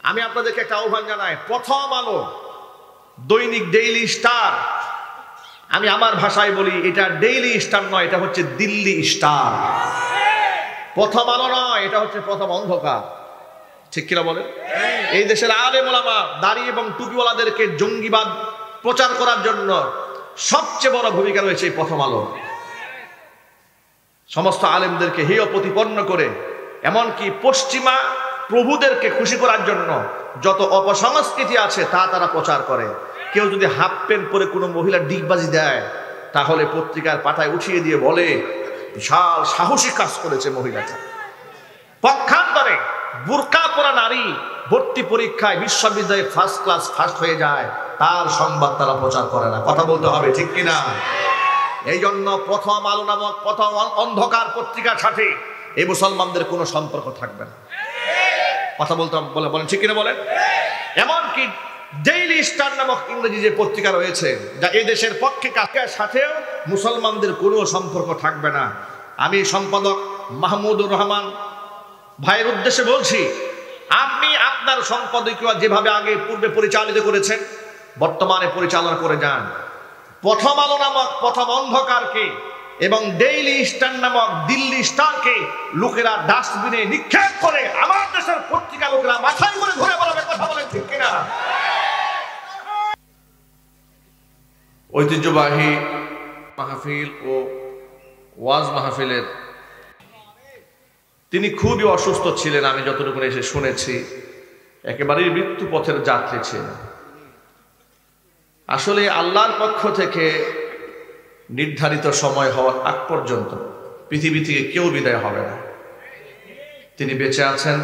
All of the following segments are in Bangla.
আমি আপনাদেরকে একটা আহ্বান জানাই, প্রথম আলো দৈনিক ডেইলি স্টার, আমি আমার ভাষায় বলি এটা ডেইলি স্টার নয়, এটা হচ্ছে দিল্লি স্টার। প্রথম আলো নয়, এটা হচ্ছে প্রথম অন্ধকার। ঠিক কিনা বলেন? এই দেশের আলেম ওলামা দাড়ি এবং টুপিওয়ালাদেরকে জঙ্গিবাদ প্রচার করার জন্য সবচেয়ে বড় ভূমিকা রয়েছে এই প্রথম আলো। সমস্ত আলেমদেরকে হেয় প্রতিপন্ন করে, এমনকি পশ্চিমা প্রভুদেরকে খুশি করার জন্য যত অপসংস্কৃতি আছে তা তারা প্রচার করে। কেউ যদি হাফ প্যান্ট পরে কোনো মহিলা ডিগবাজি দেয়, তাহলে পত্রিকার পাতায় উঠিয়ে দিয়ে বলে বিশাল সাহসী কাজ করেছে মহিলাটা। পক্ষান্তরে বুরকা পরা নারী ভর্তি পরীক্ষায় বিশ্ববিদ্যালয়ে ফার্স্ট ক্লাস ফার্স্ট হয়ে যায়, তার সংবাদ তারা প্রচার করে না। কথা বলতে হবে, ঠিক কিনা? এই জন্য প্রথম আলো নামক প্রথম অন্ধকার পত্রিকার সাথে এই মুসলমানদের কোনো সম্পর্ক থাকবে না। কথা বলতে বলেন, ঠিক কিনা বলেন? এমনকি ডেইলি স্টার নামক ইংরেজি যে পত্রিকা রয়েছে, যা এই দেশের পক্ষে কাকের সাথেও মুসলমানদের কোনো সম্পর্ক থাকবে না। আমি সম্পাদক মাহমুদুর রহমান ভাইয়ের উদ্দেশ্যে বলছি, আপনি আপনার সম্পাদকীয় যেভাবে আগে পূর্বে পরিচালিত করেছেন, বর্তমানে পরিচালনা করে যান। প্রথম আলো নামক প্রথম অন্ধকারকে এবং ডেইলি স্টার নামক দিল্লি স্টারকে লোকেরা ডাস্টবিনে নিক্ষেপ করে আমার দেশের পত্রিকা লোকেরা মাথায় করে ঘুরে বেড়াবে। কথা বলেন, ঠিক কিনা? ঐতিহ্যবাহী মাহফিল ও ওয়াজ মাহফিলের তিনি খুবই অসুস্থ ছিলেন, আমি যতটুকু এসে শুনেছি। একেবারেই মৃত্যু পথের যাত্রী ছিলেন। আসলে আল্লাহর পক্ষ থেকে নির্ধারিত সময় হওয়ার আগ পর্যন্ত পৃথিবী থেকে কেউ বিদায় হবে না। তিনি বেঁচে আছেন,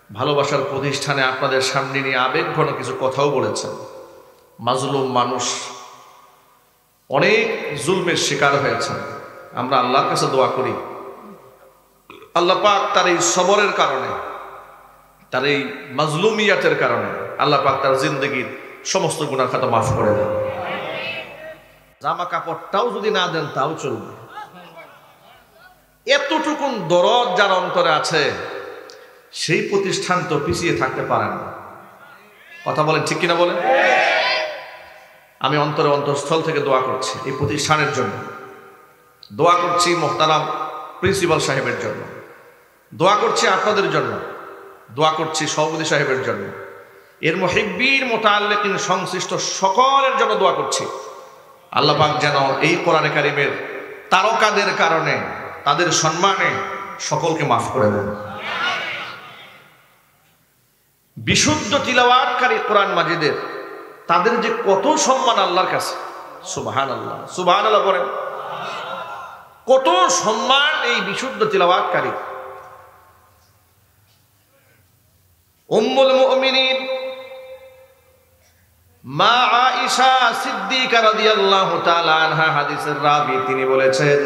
ভালোবাসার প্রতিষ্ঠানে আপনাদের সামনে নিয়ে আবেগঘন কিছু কথাও বলেছেন। মাজলুম মানুষ, অনেক জুলমের শিকার হয়েছেন। আমরা আল্লাহর কাছে দোয়া করি, আল্লাহ পাক তার এই সবরের কারণে, তার এই মাজলুমিয়াতের কারণে আল্লাহ পাক তার জিন্দগির সমস্ত গুনাহ খাতা মাফ করে দেন। জামা কাপড়টাও যদি না দেন তাও চলবে। এতটুকুন দরদ যার অন্তরে আছে, সেই প্রতিষ্ঠান তো পিছিয়ে থাকতে পারে না। কথা বলেন, ঠিক কিনা বলেন? আমি অন্তরস্থল থেকে দোয়া করছি এই প্রতিষ্ঠানের জন্য, দোয়া করছি মোহতারাম প্রিন্সিপাল সাহেবের জন্য, দোয়া করছি আপনাদের জন্য, দোয়া করছি সভাপতি সাহেবের জন্য, এর মুহিব্বিন মুতাআল্লিকিন সংশ্লিষ্ট সকলের জন্য দোয়া করছি। আল্লাহ পাক যেন এই কোরআনে কারিমের তারকাদের কারণে, তাদের সম্মানে সকলকে মাফ করে দেন। বিশুদ্ধ তিলাওয়াতকারী কোরআন মাজিদের তাদের যে কত সম্মান আল্লাহর কাছে, সুবহানাল্লাহ, সুবহানাল্লাহ বলেন। কত সম্মান এই বিশুদ্ধ তিলাওয়াতকারী। উম্মুল মুমিনিন মা আয়েশা সিদ্দিকা রাদিয়াল্লাহু তাআলা আনহা হাদিসের রাবী, তিনি বলেছেন,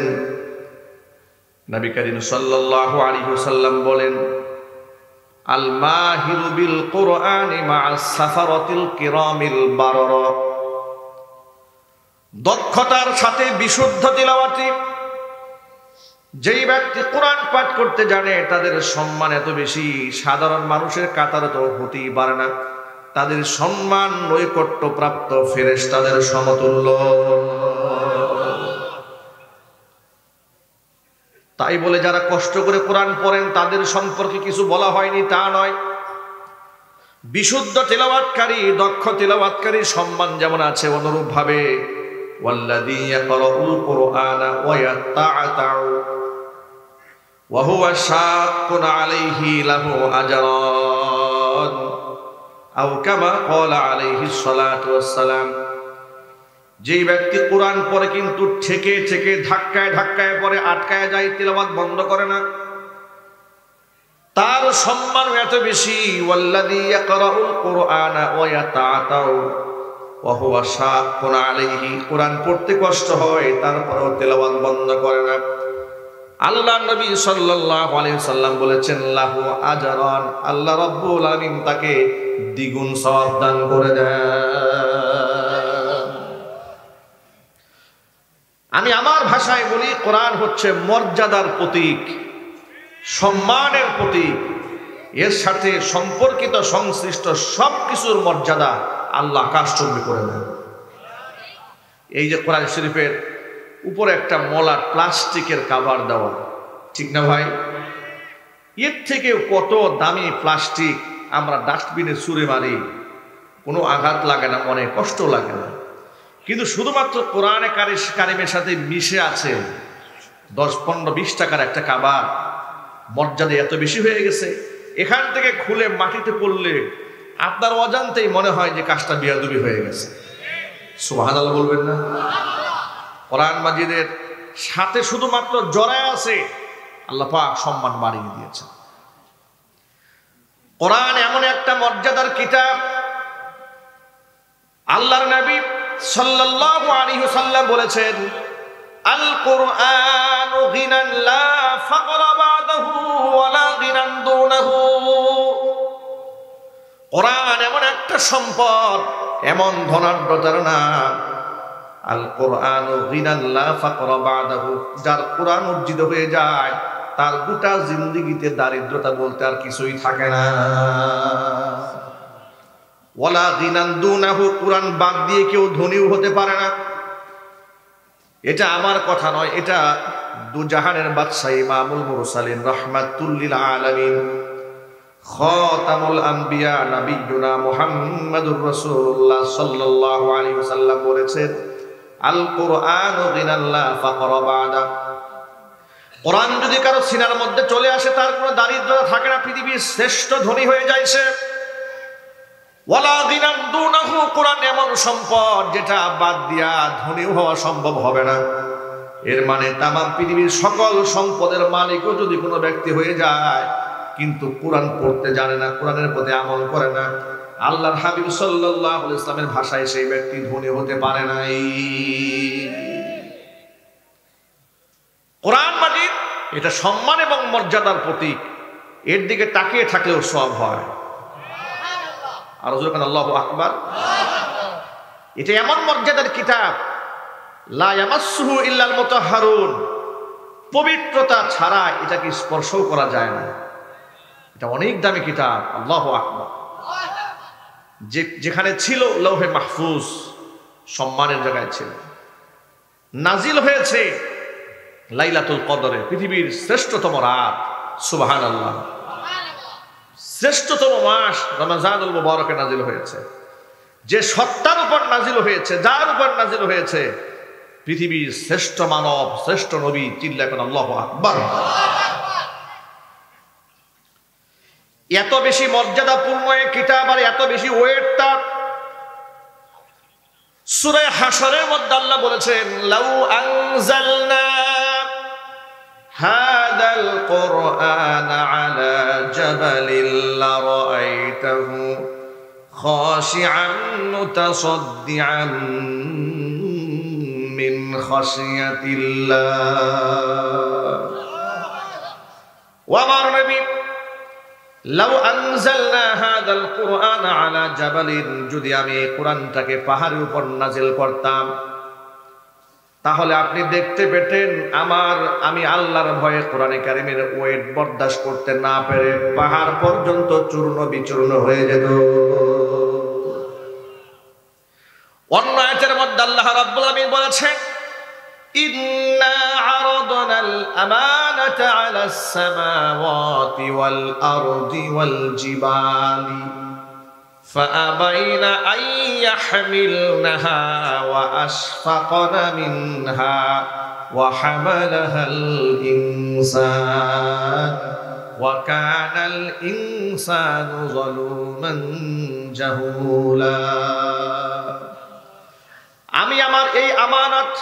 নবী করিম সাল্লাল্লাহু আলাইহি ওয়াসাল্লাম বলেন, আল মাহিরু বিল কুরআনি মা'আস সাফারাতিল কিরামিল বাররা। দক্ষতার সাথে বিশুদ্ধ তিলাওয়াতি যেই ব্যক্তি কোরআন পাঠ করতে জানে, তাদের সম্মান এত বেশি, সাধারণ মানুষের কাতারে তো হতেই পারে না। তাদের সম্মান নৈকট্য প্রাপ্ত ফেরেশতাদের সমতুল্য। তাই বলে যারা কষ্ট করে কোরআন পড়েন তাদের সম্পর্কে কিছু বলা হয়নি তা নয়। বিশুদ্ধ তিলাওয়াতকারী, দক্ষ তিলাওয়াতকারী সম্মান যেমন আছে, অনুরূপ ভাবে ওয়াল্লাযী ইয়াকরাউল কুরআনা ওয়া ইয়াতাআতাউ ওয়া হুয়া শাক্কুন আলাইহি লাহু আজরান আও কামা ক্বালা আলাইহিস সালাতু ওয়াস সালাম। যেই ব্যক্তি কোরআন পড়ে কিন্তু ঠেকে ঠেকে ধাক্কায় ধাক্কায় পড়ে, আটকায় যায়, তিলাওয়াত বন্ধ করে না, তার সম্মান এত বেশি। ওয়াল্লাযী ইয়াকরাউল কুরআনা ওয়া ইয়াতাআতাউ ওয়া হুয়া শাক্কুন আলাইহি, কোরআন পড়তে কষ্ট হয় তারপরেও তিলাওয়াত বন্ধ করে না। আল্লাহ নবী সাল্লাল্লাহু আলাইহি ওয়াসাল্লাম বলেছেন, লাহু আজরান, আল্লাহ রাব্বুল আলামিন তাকে দ্বিগুণ সওয়াব দান করে দেন। আমি আমার ভাষায় বলি, কোরআন হচ্ছে মর্যাদার প্রতীক, সম্মানের প্রতীক। এর সাথে সম্পর্কিত সংশ্লিষ্ট সব কিছুর মর্যাদা আল্লাহ আকাশচুম্বী করে দেন। এই যে কোরআন শরীফের উপরে একটা মলাট প্লাস্টিকের কাভার দেওয়া, ঠিক না ভাই? এর থেকে কত দামি প্লাস্টিক আমরা ডাস্টবিনে ছুঁড়ে মারি, কোনো আঘাত লাগে না, মনে কষ্ট লাগে না। কিন্তু শুধুমাত্র কোরআনে কারিমের সাথে মিশে আছে 10, 15, 20 টাকার একটা কাভার, মর্যাদা এত বেশি হয়ে গেছে, এখান থেকে খুলে মাটিতে পড়লে আপনার অজান্তেই মনে হয় যে কাজটা বেয়াদবি হয়ে গেছে। সুবহানাল্লাহ বলবেন না? কোরআন মাজিদের সাথে শুধুমাত্র জড়ায় আছে, আল্লাহ পাক সম্মান বাড়িয়ে দিয়েছেন। কোরআন এমন একটা মর্যাদার কিতাব, আল্লাহর নবী সাল্লাল্লাহু আলাইহি ওয়াসাল্লাম বলেছেন, আল কুরআনু গিনান লা ফাকরা বাদাহু ওয়ালা গিনান দুনাহু। কোরআন এমন একটা সম্পদ, এমন ধনাঢ্যতার নাম, আল কুরআনু গিনান লা ফাকরা বাদাহু, যার কোরআন অর্জিত হয়ে যায় তার গোটা জিন্দেগিতে দারিদ্রতা বলতে আর কিছুই থাকে না। ওয়ালা গিনান দুনাহু, কোরআন বাদ দিয়ে কেউ ধনীও হতে পারে না। এটা আমার কথা নয়, এটা দুজাহানের বাদশা ইমামুল মুরসালিন রাহমাতুল লিল আলামিন খাতামুল আম্বিয়া নবিয়ুনা মুহাম্মাদুর রাসূলুল্লাহ সাল্লাল্লাহু আলাইহি ওয়াসাল্লাম বলেছেন, আল কুরআনু গিনান লা ফাকরা বাদা। কোরআন যদি কারো সিনার মধ্যে চলে আসে তার কোনো দারিদ্রতা থাকে না, পৃথিবীর শ্রেষ্ঠ ধনী হয়ে যায় সে। ওয়ালা গিনান দুনাহু, কোরআন এমন সম্পদ যেটা বাদ দিয়া ধনী হওয়া সম্ভব হবে না। এর মানে তামাম পৃথিবীর সকল সম্পদের মালিকও যদি কোনো ব্যক্তি হয়ে যায় কিন্তু কোরআন পড়তে জানে না, কোরআনের প্রতি আমল করে না, আল্লাহর হাবিব সাল্লাল্লাহু আলাইহি ওয়াসাল্লামের ভাষায় সেই ব্যক্তি ধনী হতে পারে নাই। কোরআন মাজিদ এটা সম্মান এবং মর্যাদার প্রতীক, এর দিকে তাকিয়ে থাকলেও সব হয়। আর হুজুর কান আল্লাহু আকবার। এটা এমন মর্যাদার কিতাব, লা ইয়ামাসসুহু ইল্লাল মুতাহহারুন, পবিত্রতা ছাড়া এটাকে স্পর্শও করা যায় না। এটা অনেক দামি কিতাব, আল্লাহু আকবার। যেখানে ছিল লৌহে মাহফুজ, সম্মানের জায়গায় ছিল। নাজিল হয়েছে লাইলাতুল কদরে, পৃথিবীর শ্রেষ্ঠতম রাত, সুবহানাল্লাহ। শ্রেষ্ঠতম মাস রমজানুল মুবারকে নাজিল হয়েছে। যে সত্তার উপর নাজিল হয়েছে, যার উপর নাজিল হয়েছে, পৃথিবীর শ্রেষ্ঠ মানব, শ্রেষ্ঠ নবী, চিল্লায় কোন আল্লাহু আকবার। এত বেশি মর্যাদাপূর্ণ এই কিতাব আর এত বেশি ওয়েট তার, সূরা হাশরের মধ্যে আল্লাহ বলেছেন, লাউ আনজালনা হাদাল কুরআন আলা জাবালিন লারাআইতাহু খাশিআন মুতাসাদ্দিআন মিন খাশিয়াতিল্লাহ। ওয়া আমার নবী, লাউ আনজালনা হাদাল কুরআন আলা জাবালিন, যদি আমি এই কোরআনটাকে পাহাড়ের উপর নাজিল করতাম তাহলে আপনি দেখতে পেতেন আমি আল্লাহর ভয়ে কোরআনে কারিমের ওয়েট বরদাস্ত করতে না পেরে পাহাড় পর্যন্ত চূর্ণ বিচূর্ণ হয়ে যেত। অন্য আয়াতের মধ্যে আল্লাহ রাব্বুল আলামিন বলেছেন, ইন্না আরাদনাল আমানাতা আলাস সামাওয়াতি ওয়াল আরদি ওয়াল জিবালি فأبين أن يحملنها وأشفقن منها وحملها الإنسان وكان الإنسان ظلوما جهولا। আমি আমার এই আমানত,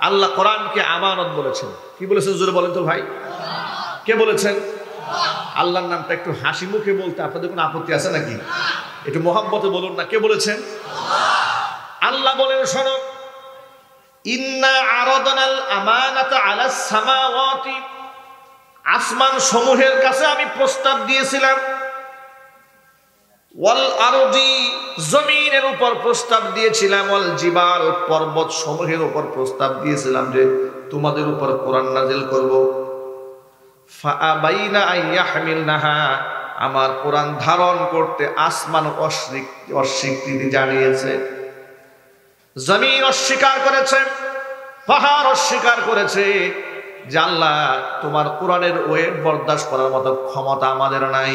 আল্লাহ কোরআনকে আমানত বলেছেন। কি বলেছেন জোরে বলেন তো ভাই, কে বলেছেন? আল্লাহর নামটা একটু হাসি মুখে বলতে আপনাদের কোনো আপত্তি আছে নাকি? একটু মহব্বতে বলুন না, কে বলেছেন? আল্লাহ বলেন, শোনো, ইন্না আরাদনাল আমানাতা আলাস সামাওয়াতি, আসমান সমূহের কাছে আমি প্রস্তাব দিয়েছিলাম, ওয়াল আরদি, জমিনের উপর প্রস্তাব দিয়েছিলাম, ওয়াল জিবাল, পর্বত সমূহের উপর প্রস্তাব দিয়েছিলাম যে তোমাদের উপর কোরআন নাজিল করব। ফাআবাইনা আন ইয়াহমিলনাহা, আমার কোরআন ধারণ করতে আসমান অস্বীকৃতি জানিয়েছে, জমিন অস্বীকার করেছে, পাহাড় অস্বীকার করেছে যে আল্লাহ তোমার কোরআনের ওয়েট বরদাস্ত করার মতো ক্ষমতা আমাদের নাই।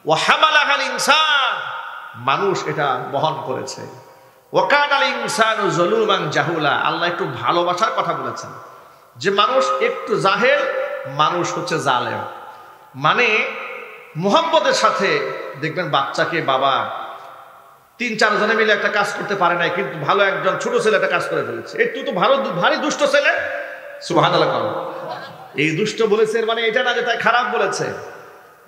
ওয়া হামালাহাল ইনসান, মানুষ এটা বহন করেছে। ওয়া কানাল ইনসানু যালুমান জাহুলা, আল্লাহ একটু ভালোবাসার কথা বলেছেন যে মানুষ একটু জাহেল, মানুষ হচ্ছে জালেম। মানে মুহাব্বতের সাথে দেখবেন বাচ্চাকে বাবা 3-4 জনে মিলে একটা কাজ করতে পারে নাই, কিন্তু ভালো একজন ছোট ছেলে একটা কাজ করে ফেলেছে, এই তুই তো ভারী দুষ্ট ছেলে, সুবহানাল্লাহ। এই দুষ্ট বলেছে মানে এটা না যে তাই খারাপ বলেছে,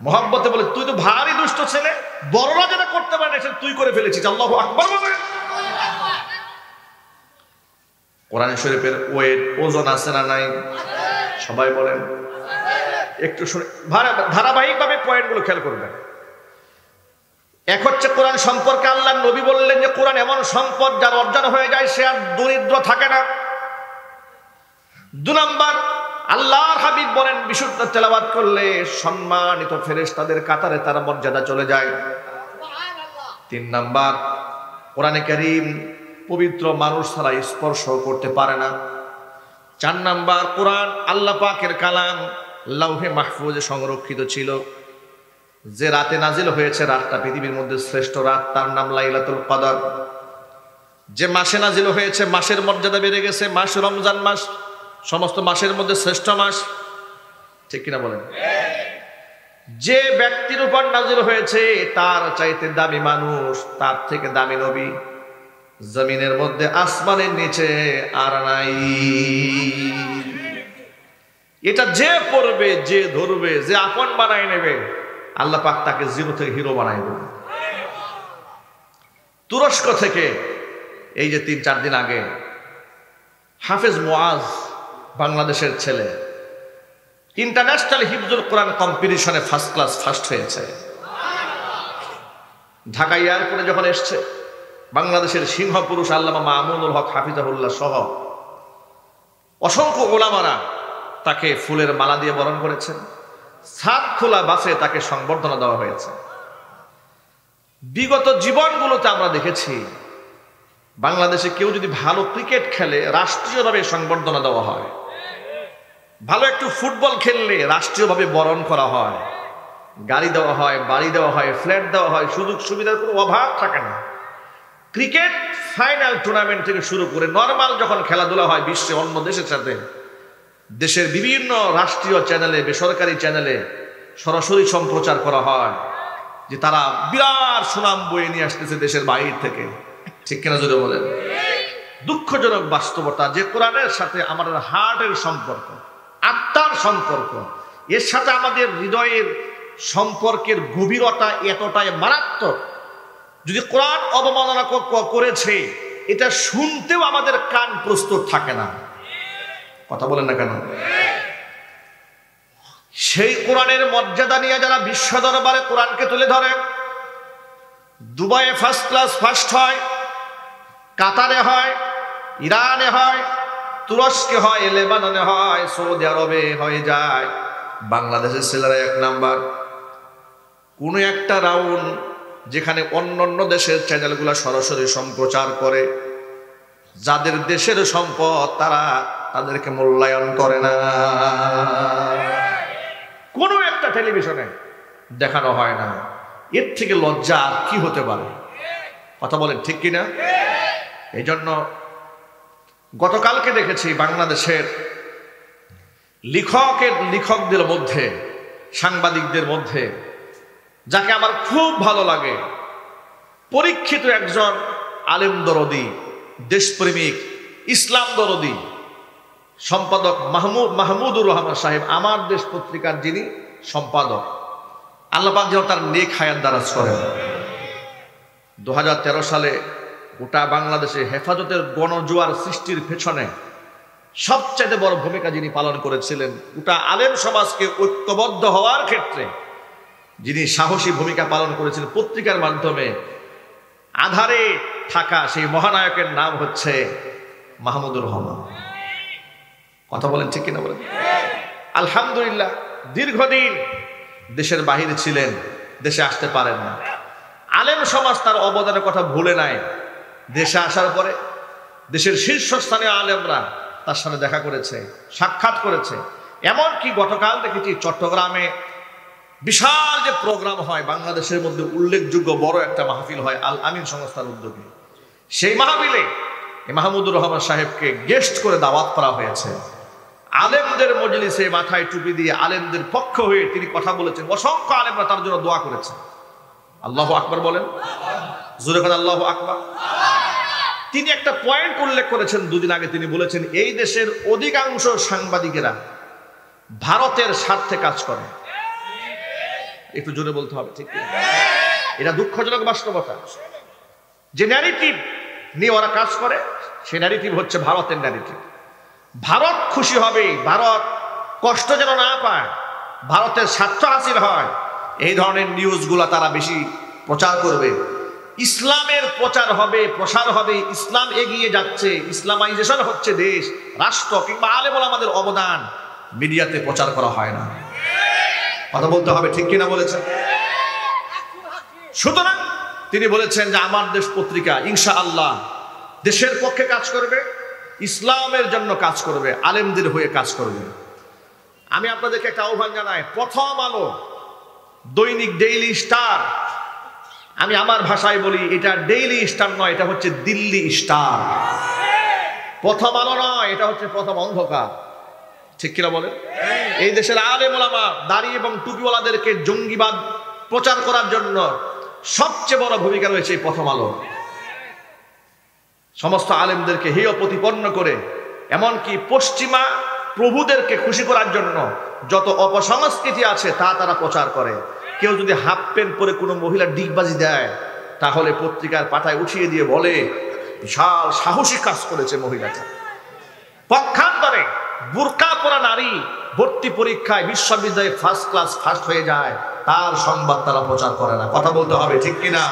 মুহাব্বতে বলে তুই তো ভারী দুষ্ট ছেলে, বড়রা যেটা করতে পারে না সেটা তুই করে ফেলেছিস, আল্লাহু আকবার বলে। কোরআন শরীফের ওয়েট ওজন আছে না নাই? সবাই বলেন, একটু শুনে ধারাবাহিকভাবে পয়েন্টগুলো খেয়াল করবেন। এক হচ্ছে কোরআন সম্পর্কে আল্লাহ নবী বললেন যে কোরআন এমন সম্পদ যার অর্জন হয়ে যায় সে আর দরিদ্র থাকে না। 2 নাম্বার, আল্লাহর হাবিব বলেন বিশুদ্ধ তেলাওয়াত করলে সম্মানিত ফেরেশতাদের কাতারে তার মর্যাদা চলে যায়। 3 নাম্বার, কোরআনে কারীম পবিত্র মানুষ ছাড়া স্পর্শ করতে পারে না। 4 নাম্বার, কোরআন আল্লাহ পাকের কালাম লাউহে মাহফুজে সংরক্ষিত ছিল। যে রাতে নাজিল হয়েছে রাতটা পৃথিবীর মধ্যে শ্রেষ্ঠ রাত, তার নাম লাইলাতুল কদর। যে মাসে নাজিল হয়েছে মাসের মর্যাদা বেড়ে গেছে, মাস রমজান মাস সমস্ত মাসের মধ্যে শ্রেষ্ঠ মাস, ঠিক কিনা বলেন? যে ব্যক্তির উপর নাজিল হয়েছে তার চাইতে দামি মানুষ, তার থেকে দামি নবী জমিনের মধ্যে আসমানের নিচে আর নাই। এটা যে পড়বে, যে ধরবে, যে আপন বানায় নেবে, আল্লাহ পাক তাকে জিরো থেকে হিরো বানাই দেবে। তুরস্ক থেকে এই যে 3-4 দিন আগে হাফেজ মুআজ, বাংলাদেশের ছেলে, ইন্টারন্যাশনাল হিফজুল কোরআন কম্পিটিশনে ফার্স্ট হয়েছে। ঢাকা এয়ারপোর্টে যখন এসছে, বাংলাদেশের সিংহ পুরুষ আল্লামা মামুনুল হক হাফিজাহুল্লাহ সহ অসংখ্য ওলামারা তাকে ফুলের মালা দিয়ে বরণ করেছেন। ছাদ খোলা বাসে তাকে সংবর্ধনা দেওয়া হয়েছে। বিগত জীবনগুলোতে আমরা দেখেছি বাংলাদেশে কেউ যদি ভালো ক্রিকেট খেলে রাষ্ট্রীয়ভাবে সংবর্ধনা দেওয়া হয়, ভালো একটু ফুটবল খেললে রাষ্ট্রীয়ভাবে বরণ করা হয়, গাড়ি দেওয়া হয়, বাড়ি দেওয়া হয়, ফ্ল্যাট দেওয়া হয়, সুযোগ সুবিধার কোনো অভাব থাকে না। ক্রিকেট ফাইনাল টুর্নামেন্ট থেকে শুরু করে নর্মাল যখন খেলাধুলা হয় বিশ্বে অন্য দেশের সাথে, দেশের বিভিন্ন রাষ্ট্রীয় চ্যানেলে, বেসরকারি চ্যানেলে সরাসরি সম্প্রচার করা হয় যে তারা বিরাট সুনাম বয়ে নিয়ে আসতেছে দেশের বাইরে থেকে, ঠিক কিনা যদি বলেন? দুঃখজনক বাস্তবতা যে কোরআনের সাথে আমাদের হার্টের সম্পর্ক, আত্মার সম্পর্ক, এর সাথে আমাদের হৃদয়ের সম্পর্কের গভীরতা এতটাই মারাত্মক, যদি কোরআন অবমাননা করেছে এটা শুনতেও আমাদের কান প্রস্তুত থাকে না। কথা বলেন না কেন? সেই কোরআনের মর্যাদা নিয়ে যারা বিশ্ব দরবারে কোরআনকে তুলে ধরে, দুবাইয়ে ফার্স্ট হয়, কাতারে হয়, ইরানে হয়, তুরস্কে হয়, লেবাননে হয়, সৌদি আরবে হয়ে যায়, বাংলাদেশের ছেলেরা 1 নাম্বার। কোনো একটা রাউন্ড যেখানে অন্য দেশের চ্যানেলগুলো সরাসরি সম্প্রচার করে, যাদের দেশের সম্পদ তারা তাদেরকে মূল্যায়ন করে না, কোনো একটা টেলিভিশনে দেখানো হয় না। এর থেকে লজ্জা আর কি হতে পারে? কথা বলেন ঠিক কিনা? এই জন্য গতকালকে দেখেছি বাংলাদেশের লেখকদের মধ্যে, সাংবাদিকদের মধ্যে যাকে আমার খুব ভালো লাগে, পরীক্ষিত একজন আলেম দরদি, দেশপ্রেমিক, ইসলাম দরদি সম্পাদক মাহমুদুর রহমান সাহেব, আমার দেশ পত্রিকার যিনি সম্পাদক, আল্লাহ পাক যেন তার নেক হায়াত দারাজ করেন। 2013 সালে গোটা বাংলাদেশে হেফাজতের গণজোয়ার সৃষ্টির পেছনে সবচেয়ে বড় ভূমিকা যিনি পালন করেছিলেন, গোটা আলেম সমাজকে ঐক্যবদ্ধ হওয়ার ক্ষেত্রে যিনি সাহসী ভূমিকা পালন করেছিলেন পত্রিকার মাধ্যমে, আধারে থাকা সেই মহানায়কের নাম হচ্ছে মাহমুদুর রহমান। কথা বলেন ঠিক কিনা বলেন? আলহামদুলিল্লাহ, দীর্ঘদিন দেশের বাহিরে ছিলেন, দেশে আসতে পারেন না। আলেম সমাজ তার অবদানের কথা ভুলে নাই। দেশে আসার পরে দেশের শীর্ষস্থানীয় আলেমরা তার সাথে দেখা করেছে, সাক্ষাৎ করেছে। এমনকি গতকাল দেখেছি চট্টগ্রামে বিশাল যে প্রোগ্রাম হয়, বাংলাদেশের মধ্যে উল্লেখযোগ্য বড় একটা মাহফিল হয় আল আমিন সংস্থার উদ্যোগে। সেই মাহফিলে মাহমুদুর রহমান সাহেবকে গেস্ট করে দাওয়াত করা হয়েছে। আলেমদের মজলিসে মাথায় টুপি দিয়ে আলেমদের পক্ষ হয়ে তিনি কথা বলেছেন। অসংখ্য আলেমরা তার জন্য দোয়া করেছে। আল্লাহু আকবার বলেন, জোরে বলেন আল্লাহু আকবার। তিনি একটা পয়েন্ট উল্লেখ করেছেন দুদিন আগে। তিনি বলেছেন, এই দেশের অধিকাংশ সাংবাদিকেরা ভারতের স্বার্থে কাজ করে। একটু জোরে বলতে হবে, ঠিক? এটা দুঃখজনক বাস্তবতা। যে ন্যারেটিভ নিয়ে ওরা কাজ করে, সে ন্যারেটিভ হচ্ছে ভারতের ন্যারেটিভ। ভারত খুশি হবে, ভারত কষ্ট যেন না পায়, ভারতের স্বার্থ হাসিল হয়, এই ধরনের নিউজগুলা তারা বেশি প্রচার করবে। ইসলামের প্রচার হবে, প্রসার হবে, ইসলাম এগিয়ে যাচ্ছে, ইসলামাইজেশন হচ্ছে দেশ, রাষ্ট্র কিংবা আলেম ওলামাদের অবদান মিডিয়াতে প্রচার করা হয় না। কথা বলতে হবে, ঠিক কিনা বলেছেন? সুতরাং তিনি বলেছেন যে আমার দেশ পত্রিকা ইনশাআল্লাহ দেশের পক্ষে কাজ করবে, ইসলামের জন্য কাজ করবে, আলেমদের হয়ে কাজ করবে। আমি আপনাদেরকে একটা আহ্বান জানাই, প্রথম আলো, দৈনিক ডেইলি স্টার, আমি আমার ভাষায় বলি এটা ডেইলি স্টার নয়, এটা হচ্ছে দিল্লি স্টার। প্রথম আলো নয়, এটা হচ্ছে প্রথম অন্ধকার। ঠিক কিনা বলেন? এই দেশের আলেম ওলামা, দাড়ি এবং টুপিওয়ালাদেরকে জঙ্গিবাদ প্রচার করার জন্য সবচেয়ে বড় ভূমিকা রয়েছে এই প্রথম আলো। সমস্ত আলেমদেরকে হেয় প্রতিপন্ন করে, এমনকি পশ্চিমা প্রভুদেরকে খুশি করার জন্য যত অপসংস্কৃতি আছে তা তারা প্রচার করে। কেউ যদি হাফ প্যান্ট পরে কোনো মহিলা ডিগবাজি দেয়, তাহলে পত্রিকার পাতায় উঠিয়ে দিয়ে বলে বিশাল সাহসী কাজ করেছে মহিলাটা। পক্ষান্তরে বুরকা পরা নারী ভর্তি পরীক্ষায় বিশ্ববিদ্যালয়ে ফার্স্ট ক্লাস ফার্স্ট হয়ে যায়, তার সংবাদ তারা প্রচার করে না। কথা বলতে হবে, ঠিক কিনা?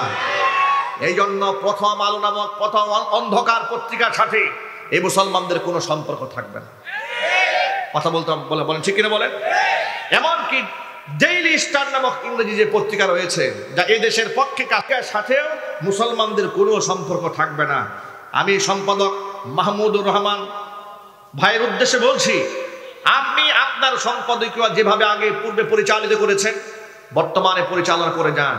এই জন্য প্রথম আলো নামক প্রথম অন্ধকার পত্রিকার সাথে এই মুসলমানদের কোনো সম্পর্ক থাকবে না। কথা বলতে বলেন, ঠিক কিনা বলেন? এমনকি ডেইলি স্টার নামক ইংরেজি যে পত্রিকা রয়েছে, যা এই দেশের পক্ষে কাজের সাথেও মুসলমানদের কোনো সম্পর্ক থাকবে না। আমি সম্পাদক মাহমুদুর রহমান ভাইয়ের উদ্দেশ্যে বলছি, আপনি আপনার সম্পাদকীয় যেভাবে আগে পূর্বে পরিচালিত করেছেন, বর্তমানে পরিচালনা করে যান।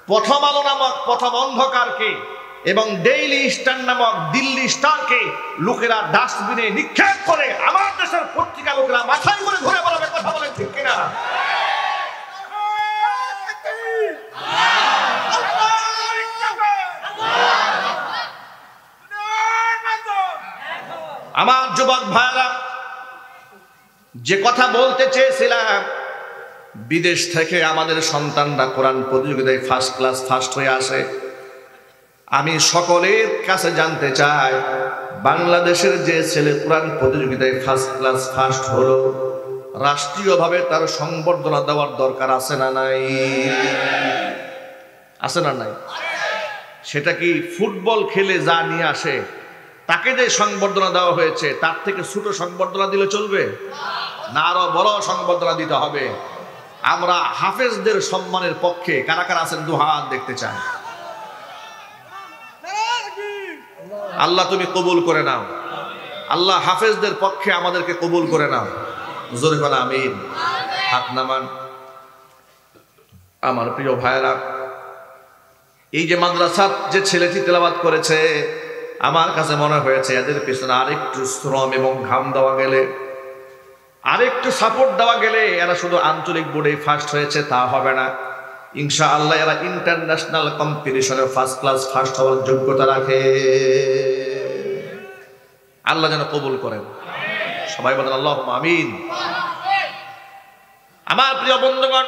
প্রথম আলো নামক প্রথম অন্ধকারকে এবং ডেইলি স্টার নামক দিল্লি স্টারকে লোকেরা ডাস্টবিনে নিক্ষেপ করে আমার দেশের পত্রিকা লোকেরা মাথায় করে ঘুরে বেড়াবে। কথা বলেন, ঠিক কিনা? আমার যুবক ভাইরা, যে কথা বলতে চেয়েছিলাম, বিদেশ থেকে আমাদের সন্তানরা কোরআন প্রতিযোগিতায় ফার্স্ট ক্লাস ফার্স্ট হয়ে আসে। আমি সকলের কাছে জানতে চাই, বাংলাদেশের যে ছেলে কোরআন প্রতিযোগিতায় ফার্স্ট ক্লাস ফার্স্ট হলো, রাষ্ট্রীয়ভাবে তার সংবর্ধনা দেওয়ার দরকার আছে না নাই? আছে না নাই? সেটা কি ফুটবল খেলে যা নিয়ে আসে তাকে যে সংবর্ধনা দেওয়া হয়েছে তার থেকে ছোট সংবর্ধনা দিলে চলবে না? আরো বড় সংবর্ধনা দিতে হবে। আমরা হাফেজদের সম্মানের পক্ষে কারা কারা আছেন দুহাত দেখতে চাই। আল্লাহ তুমি কবুল করে নাও। আল্লাহ হাফেজদের পক্ষে আমাদেরকে কবুল করে নাও। জোরে বলা আমিন। হাত নামান। আমার প্রিয় ভাইরা, এই যে মাদ্রাসার যে ছেলেটি তেলাওয়াত করেছে, আমার কাছে মনে হয়েছে এদের পিছনে আরেকটু শ্রম এবং ঘাম দেওয়া গেলে, আরেকটু সাপোর্ট দেওয়া গেলে এরা শুধু আঞ্চলিক বোর্ডে ফার্স্ট হয়েছে তা হবে না। ইনশাআল্লাহ এরা ইন্টারন্যাশনাল কম্পিটিশনে ফার্স্ট ক্লাস ফার্স্ট হওয়ার যোগ্যতা রাখে। আল্লাহ যেন কবুল করেন। সবাই বলেন আল্লাহুম্মা আমিন। আমার প্রিয় বন্ধুগণ,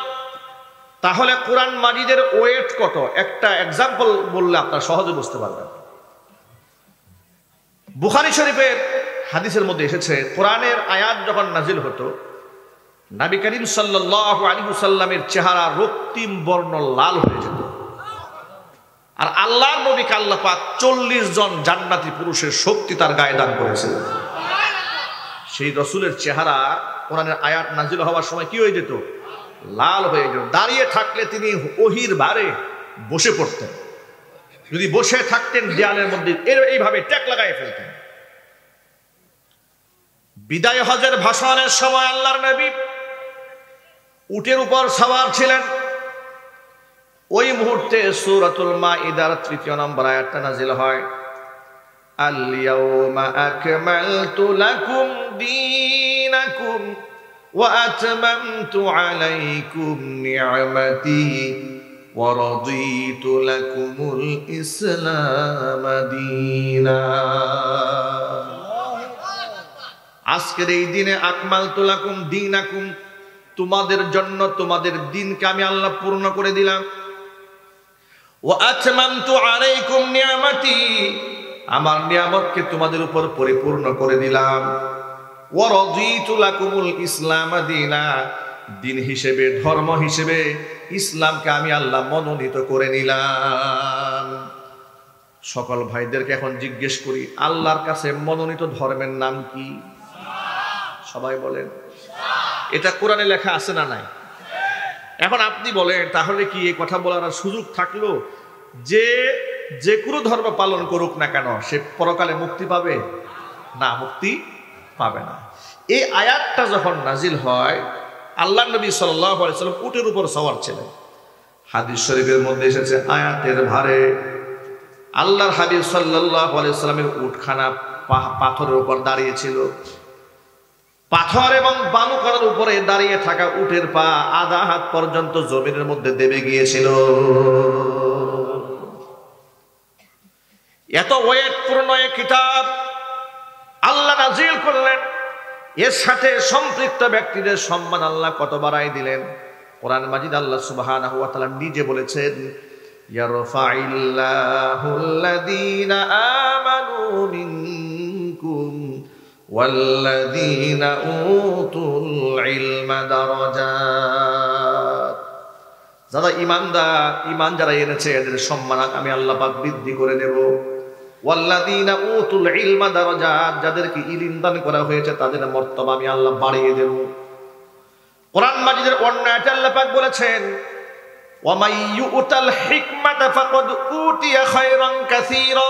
তাহলে কোরআন মাজিদের ওয়েট কত? একটা এক্সাম্পল বললে আপনারা সহজে বুঝতে পারবেন। বুখারী শরীফের হাদিসের মধ্যে এসেছে, কোরআনের আয়াত যখন নাজিল হতো, নবী করিম সাল্লাল্লাহু আলাইহি ওয়াসাল্লামের চেহারা রক্তিম বর্ণ লাল হয়ে যেত। আর আল্লাহর নবীকে আল্লাহ পাক 40 জন জান্নাতি পুরুষের শক্তি তার গায়ে দান করেছিলেন। সেই রাসূলের চেহারা কোরআনের আয়াত নাজিল হওয়ার সময় কি হয়ে যেত? লাল হয়ে গেল। দাঁড়িয়ে থাকলে তিনি ওহির ভারে বসে পড়তেন, যদি বসে থাকতেন দেয়ালের মধ্যে এইভাবে ট্যাক লাগাই ফেলতেন। বিদায় হজের ভাষণের সময় আল্লাহর নবী উটের উপর সওয়ার ছিলেন। ওই মুহূর্তে সূরাতুল মাইদার 3 নম্বর আয়াতটা নাযিল হয়, আল ইয়াউমা আকমালতু লাকুম দীনাকুম ওয়া আতমামতু আলাইকুম নি'মাতি ওয়া রাদিতু লাকুমুল ইসলাম দীনা। আজকের এই দিনে আকমালতু লাকুম দীনাকুম, তোমাদের জন্য তোমাদের দিনকে আমি আল্লাহ পূর্ণ করে দিলাম। ওয়া আতমামতু আলাইকুম নি'মাতি, আমার নিয়ামতকে তোমাদের উপর পরিপূর্ণ করে দিলাম। ওয়া রাদিতু লাকুমুল ইসলাম দীনা, দিন হিসেবে ধর্ম হিসেবে ইসলামকে আমি আল্লাহ মনোনীত করে নিলাম। সকল ভাইদেরকে এখন জিজ্ঞেস করি, আল্লাহর কাছে মনোনীত ধর্মের নাম কি? সবাই বলেন। এটা কোরআনে লেখা আছে না নাই? এখন আপনি বলেন, তাহলে কি এই কথা বলার সুযোগ থাকলো যে যে কোনো ধর্ম পালন করুক না কেন সে পরকালে মুক্তি পাবে? না, মুক্তি পাবে না। এই আয়াতটা যখন নাজিল হয়, আল্লাহ নবী সাল্লাল্লাহু আলাইহি ওয়াসাল্লাম উটের উপর সওয়ার ছিলেন। হাদিস শরীফের মধ্যে এসেছে, আয়াতের ভারে আল্লাহর হাবিব সাল্লাল্লাহু আলাইহি ওয়াসাল্লামের উটখানা পাথরের উপর দাঁড়িয়ে ছিল। পাথর এবং বালুকার উপরে দাঁড়িয়ে থাকা উটের পা আধা হাত পর্যন্ত জমিনের মধ্যে দেবে গিয়েছিল। এত ওয়েটপূর্ণ এই কিতাব আল্লাহ নাজিল করলেন, এর সাথে সম্পৃক্ত ব্যক্তিদের সম্মান আল্লাহ কত বাড়াই দিলেন। কোরআন মাজিদ আল্লাহ সুবহানাহু ওয়া তাআলা নিজে বলেছেন, ইয়ারফাইল্লাহুল্লাযীনা আমানু মিনকুম ওয়াল্লাযীনা উতুল ইলমা দারাজাত। যারা ঈমান যারা এনেছে এদের সম্মান আমি আল্লাহ পাক বৃদ্ধি করে দেব। ওয়াল্লাযীনা উতুল ইলমা দারাজাত, যাদেরকে ইলম দান করা হয়েছে তাদের মর্তবা আমি আল্লাহ বাড়িয়ে দেব। কোরআন মাজিদের অন্য আয়াতে আল্লাহ পাক বলেছেন, ওয়া মাই ইউতাল হিকমাতা ফাকাদ উতিয়া খায়রান কাসীরা,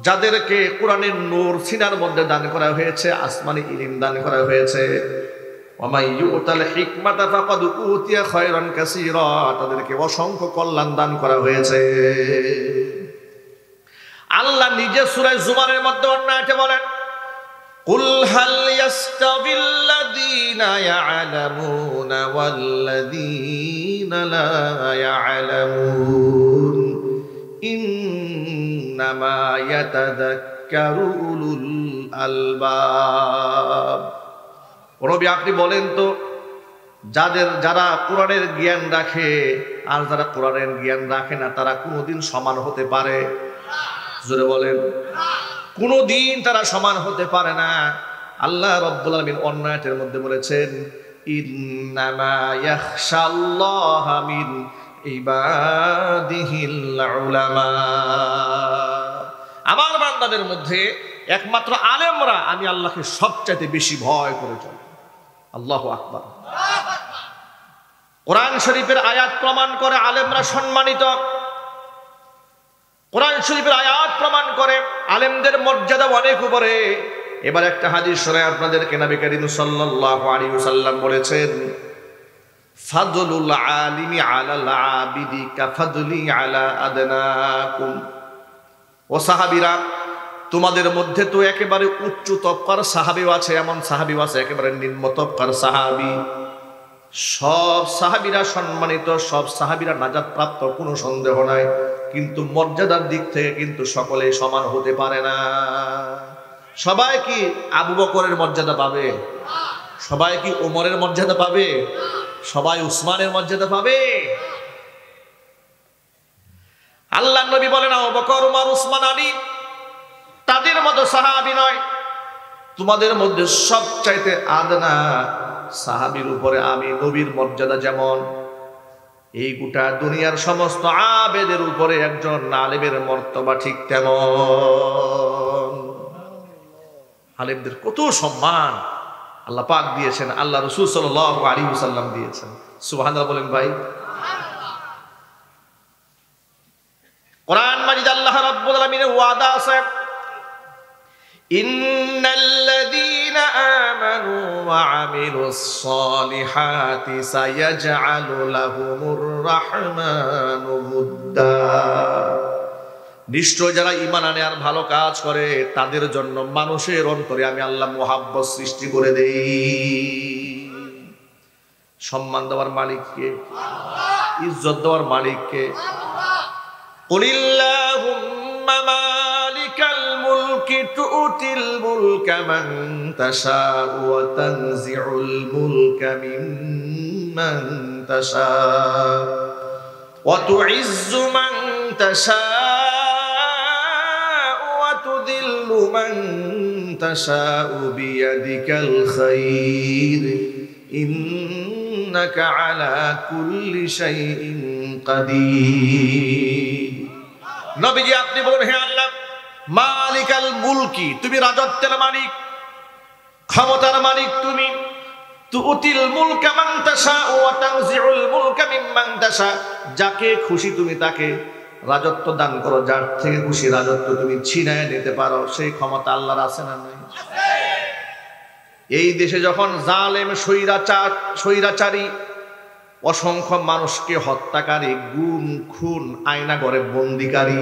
যাদেরকে কোরআনের নূর সিনার মধ্যে দান করা হয়েছে, আসমানি ইলম দান করা হয়েছে। ওয়া মাই ইউতাল হিকমাতা ফাকাদ উতিয়া খায়রান কাসীরা, তাদেরকে অসংখ্য কল্যাণ দান করা হয়েছে। আল্লাহ নিজে সূরা জুমারের মধ্যে অন্য আয়াতে বলেন, কুল হাল ইয়াস্তাবিল্লাযীনা ইয়া'লামুনা ওয়াল্লাযীনা লা ইয়া'লামুন ইন্নামা ইয়াতাযাক্কারু উলুল আলবাব। নবী আপনি বলেন তো, যারা কোরআনের জ্ঞান রাখে আর যারা কোরআনের জ্ঞান রাখে না তারা কোনোদিন সমান হতে পারে? জোরে বলেন। কোনোদিন তারা সমান হতে পারে না। আল্লাহ রাব্বুল আলামিন অন্য আয়াতের মধ্যে বলেছেন, ইন্নামা ইয়াখশাল্লাহা মিন ইবাদিহিল উলামা, আমার বান্দাদের মধ্যে একমাত্র আলেমরা আমি আল্লাহকে সবচাইতে বেশি ভয় করে চলে। আল্লাহু আকবার। কোরআন শরীফের আয়াত প্রমাণ করে আলেমরা সম্মানিত। কোরআন শরীফের আয়াত প্রমাণ করে আলেমদের মর্যাদা অনেক উপরে। এবার একটা হাদিস শুনে আপনাদেরকে নবী করিম সাল্লাল্লাহু আলাইহি ওয়াসাল্লাম বলেছেন, ফাদলুল আলিমি আলাল আবিদি কাফাদলি আলা আদনাকুম। ও সাহাবীরা, তোমাদের মধ্যে তো একেবারে উচ্চ তবকার সাহাবীও আছে, এমন সাহাবীও আছে একেবারে নিম্ন তবকার সাহাবী। সব সাহাবীরা সম্মানিত, সব সাহাবীরা নাজাত প্রাপ্ত, কোনো সন্দেহ নাই। কিন্তু মর্যাদার দিক থেকে কিন্তু সকলে সমান হতে পারে না। সবাই কি আবু বকরের মর্যাদা পাবে? সবাই কি ওমরের মর্যাদা পাবে? সবাই উসমানের মর্যাদা পাবে? আল্লাহ নবী বলেন, আবু বকর, ওমর, উসমান, আলী তাদের মতো সাহাবী নয়। তোমাদের মধ্যে সবচাইতে আদনা সাহাবীর উপরে আমি নবীর মর্যাদা যেমন, এই গোটা দুনিয়ার সমস্ত আবেদের উপরে একজন আলেমের মর্তবা ঠিক তেমন। আলেমদের কত সম্মান, আল্লাহ পাক দিয়েছেন, আল্লাহ রাসূল সাল্লাল্লাহু আলাইহি ওয়াসাল্লাম দিয়েছেন। সুবহানাল্লাহ বলেন ভাই। কোরআন মাজিদ আল্লাহ রাব্বুল আলামিনের ওয়াদা আছে, ইন্নাল্লাযীনা আমানু ওয়া আমিলুস সালিহাতি সায়াজআলু লাহুমুর রাহমানু উদ্দা। নিশ্চয় যারা ঈমান আনে আর ভালো কাজ করে তাদের জন্য মানুষের অন্তরে আমি আল্লাহ মুহাব্বত সৃষ্টি করে দেই। সম্মান দেওয়ার মালিক কে? ইজ্জত দেওয়ার মালিক কে? কুলিল্লাহুম্মা মালিকাল মুলকি তু'তিল মুলকা মান তাশাউ ওয়া তানজিউল মুলকা মিম্মান তাশাউ ওয়া তু'ইজ্জু মান তাশাউ ওয়া তুযিল্লু মান তাশাউ বিয়াদিকাল খায়র ইন্নাকা আলা কুল্লি শাইইন কাদির। নবীজি আপনি বলুন, হে আল্লাহ, মালিকাল মুলকি, তুমি রাজত্বের মালিক, ক্ষমতার মালিক তুমি। তুতিল মুলকা মান তাশা ওয়া তানজিউল মুলকা মিম্মান তাশা, যাকে খুশি তুমি তাকে রাজত্ব দান করো, যার থেকে খুশি রাজত্ব তুমি ছিনায় নিতে পারো। সেই ক্ষমতা আল্লাহর আছে না নাই? এই দেশে যখন জালেম স্বৈরাচারী অসংখ্য মানুষকে হত্যাকারী, গুম খুন, আয়না ঘরে বন্দিকারী,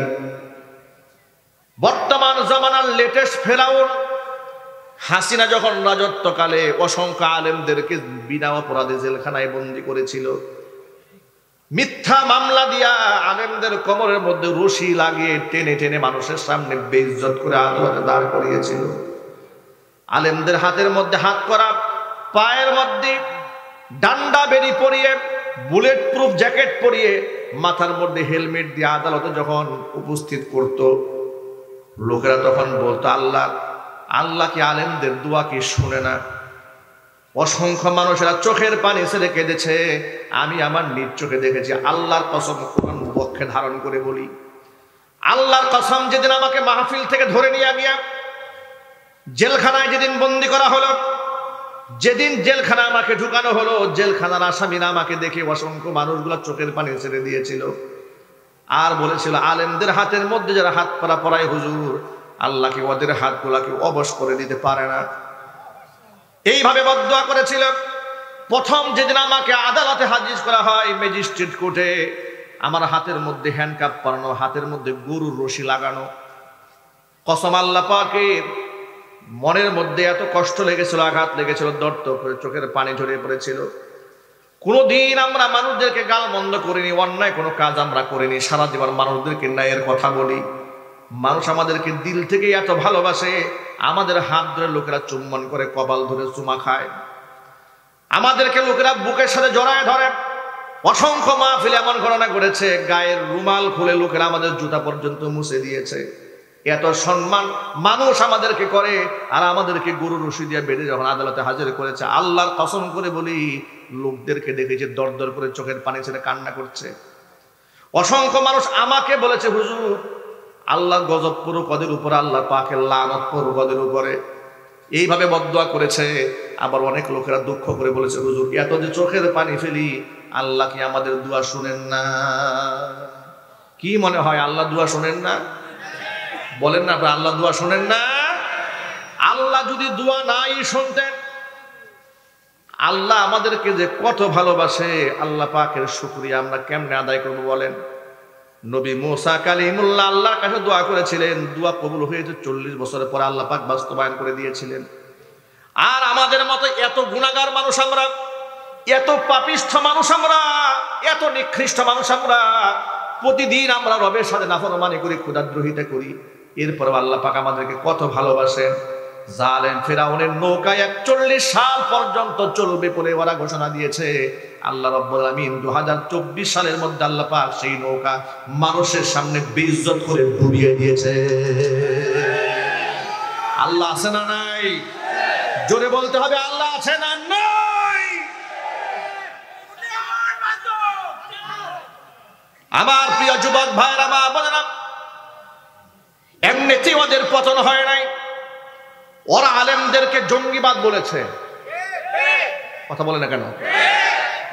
বর্তমান জমানার লেটেস্ট ফেরাউন হাসিনা যখন রাজত্বকালে অসংখ্য আলেমদেরকে বিনা অপরাধে জেলখানায় বন্দী করেছিল, মিথ্যা মামলা দিয়া আলেমদের কোমরের মধ্যে রশি লাগিয়ে টেনে টেনে মানুষের সামনে বেইজ্জত করে আদালতে দাঁড় করিয়েছিল, আলেমদের হাতের মধ্যে হাত করা, পায়ের মধ্যে ডান্ডা বেরি পরিয়ে, বুলেট প্রুফ জ্যাকেট পরিয়ে, মাথার মধ্যে হেলমেট দিয়ে আদালতে যখন উপস্থিত করত, লোকেরা তখন বলতো, আল্লাহ আল্লাহ কি আলেমদের দোয়া কি শুনে না? অসংখ্য মানুষেরা চোখের পানি ছেড়ে কেঁদেছে। আমি আমার নিজ চোখে দেখেছি। আল্লাহর কসম কোরআন পক্ষে ধারণ করে বলি, আল্লাহর কসম, যেদিন আমাকে মাহফিল থেকে ধরে নিয়ে গিয়া জেলখানায় যেদিন বন্দী করা হলো, যেদিন জেলখানা আমাকে ঢুকানো হলো, জেলখানার আসামিরা আমাকে দেখে অসংখ্য মানুষগুলো চোখের পানি ছেড়ে দিয়েছিল আর বলেছিল, আলেমদের হাতের মধ্যে যারা হাত পরা পরায় হুজুর, আল্লাহ কি ওদের হাতগুলাকে অবশ করে দিতে পারে না? এইভাবে বদদুয়া করেছিল। প্রথম যেদিন আমাকে আদালতে হাজির করা হয়, ম্যাজিস্ট্রেট কোর্টে, আমার হাতের মধ্যে হ্যান্ডকাপ পরানো, হাতের মধ্যে গরুর রশি লাগানো। কসম আল্লাহ পাকের, মনের মধ্যে এত কষ্ট লেগেছিল, আঘাত লেগেছিল, দর্দ করে চোখের পানি ঝরে পড়েছিল। কোনোদিন আমরা মানুষদেরকে গাল মন্দ করিনি, অন্যায় কোনো কাজ আমরা করিনি, সারা জীবন মানুষদেরকে ন্যায়ের কথা বলি। মানুষ আমাদেরকে দিল থেকে এত ভালোবাসে, আমাদের হাত ধরে লোকেরা চুম্বন করে, কপাল ধরে চুমা খায়, আমাদেরকে লোকেরা বুকের সাথে জড়ায় ধরে। অসংখ্য মাহফিলে এমন ঘটনা ঘটেছে, গায়ের রুমাল খুলে লোকেরা আমাদের জুতা পর্যন্ত মুছে দিয়েছে। এত সম্মান মানুষ আমাদেরকে করে, আর আমাদেরকে গরুর রশি দিয়ে বেঁধে যখন আদালতে হাজির করেছে, আল্লাহর কসম করে বলি, লোকদেরকে দেখেছে দর দর করে চোখের পানি ছেড়ে কান্না করছে। অসংখ্য মানুষ আমাকে বলেছে, হুজুর আল্লাহ গজব পড়ুক ওদের উপরে, আল্লাহ পাকের লানত পড়ুক ওদের উপরে, এইভাবে বদদুয়া করেছে। আবার অনেক লোকেরা দুঃখ করে বলেছে, হুজুর এত যে চোখের পানি ফেলি, আল্লাহ কি আমাদের দোয়া শুনেন না? কি মনে হয় আল্লাহ দোয়া শুনেন না? বলেন না আল্লাহ দোয়া শুনেন না? আল্লাহ যদি দোয়া নাই শুনতেন, আল্লাহ আমাদেরকে যে কত ভালোবাসে, আল্লাহ পাকের শুকরিয়া আমরা কেমনে আদায় করবো বলেন? নবী মুসা কালিমুল্লাহ আল্লাহর কাছে দোয়া করেছিলেন, দোয়া কবুল হয়েছে 40 বছরের পর আল্লাহ পাক বাস্তবায়ন করে দিয়েছিলেন। আর আমাদের মতো এত গুনাহগার মানুষ আমরা, এত পাপিষ্ঠ মানুষ আমরা, এত নিকৃষ্ট মানুষ আমরা, প্রতিদিন আমরা রবের সাথে নাফরমানি করি, ক্ষুধাদ্রোহিতা করি, এরপর আল্লাহ পাক আমাদেরকে কত ভালোবাসেন। জালেম ফেরাউনের নৌকা 41 সাল পর্যন্ত চলবে বলে ওরা ঘোষণা দিয়েছে। আল্লাহ রাব্বুল আলামিন 2024 সালের মধ্যে আল্লাহ পাক সেই নৌকা মানুষের সামনে বেইজ্জত করে ডুবিয়ে দিয়েছে। আল্লাহ আছে না নাই? জোরে বলতে হবে, আল্লাহ আছে না নাই? আমার প্রিয় যুবক ভাইরা, মা বোনেরা, এমনিতেই ওদের পতন হয় নাই। ওরা আলেমদেরকে জঙ্গিবাদ বলেছে, কথা বলে না কেন?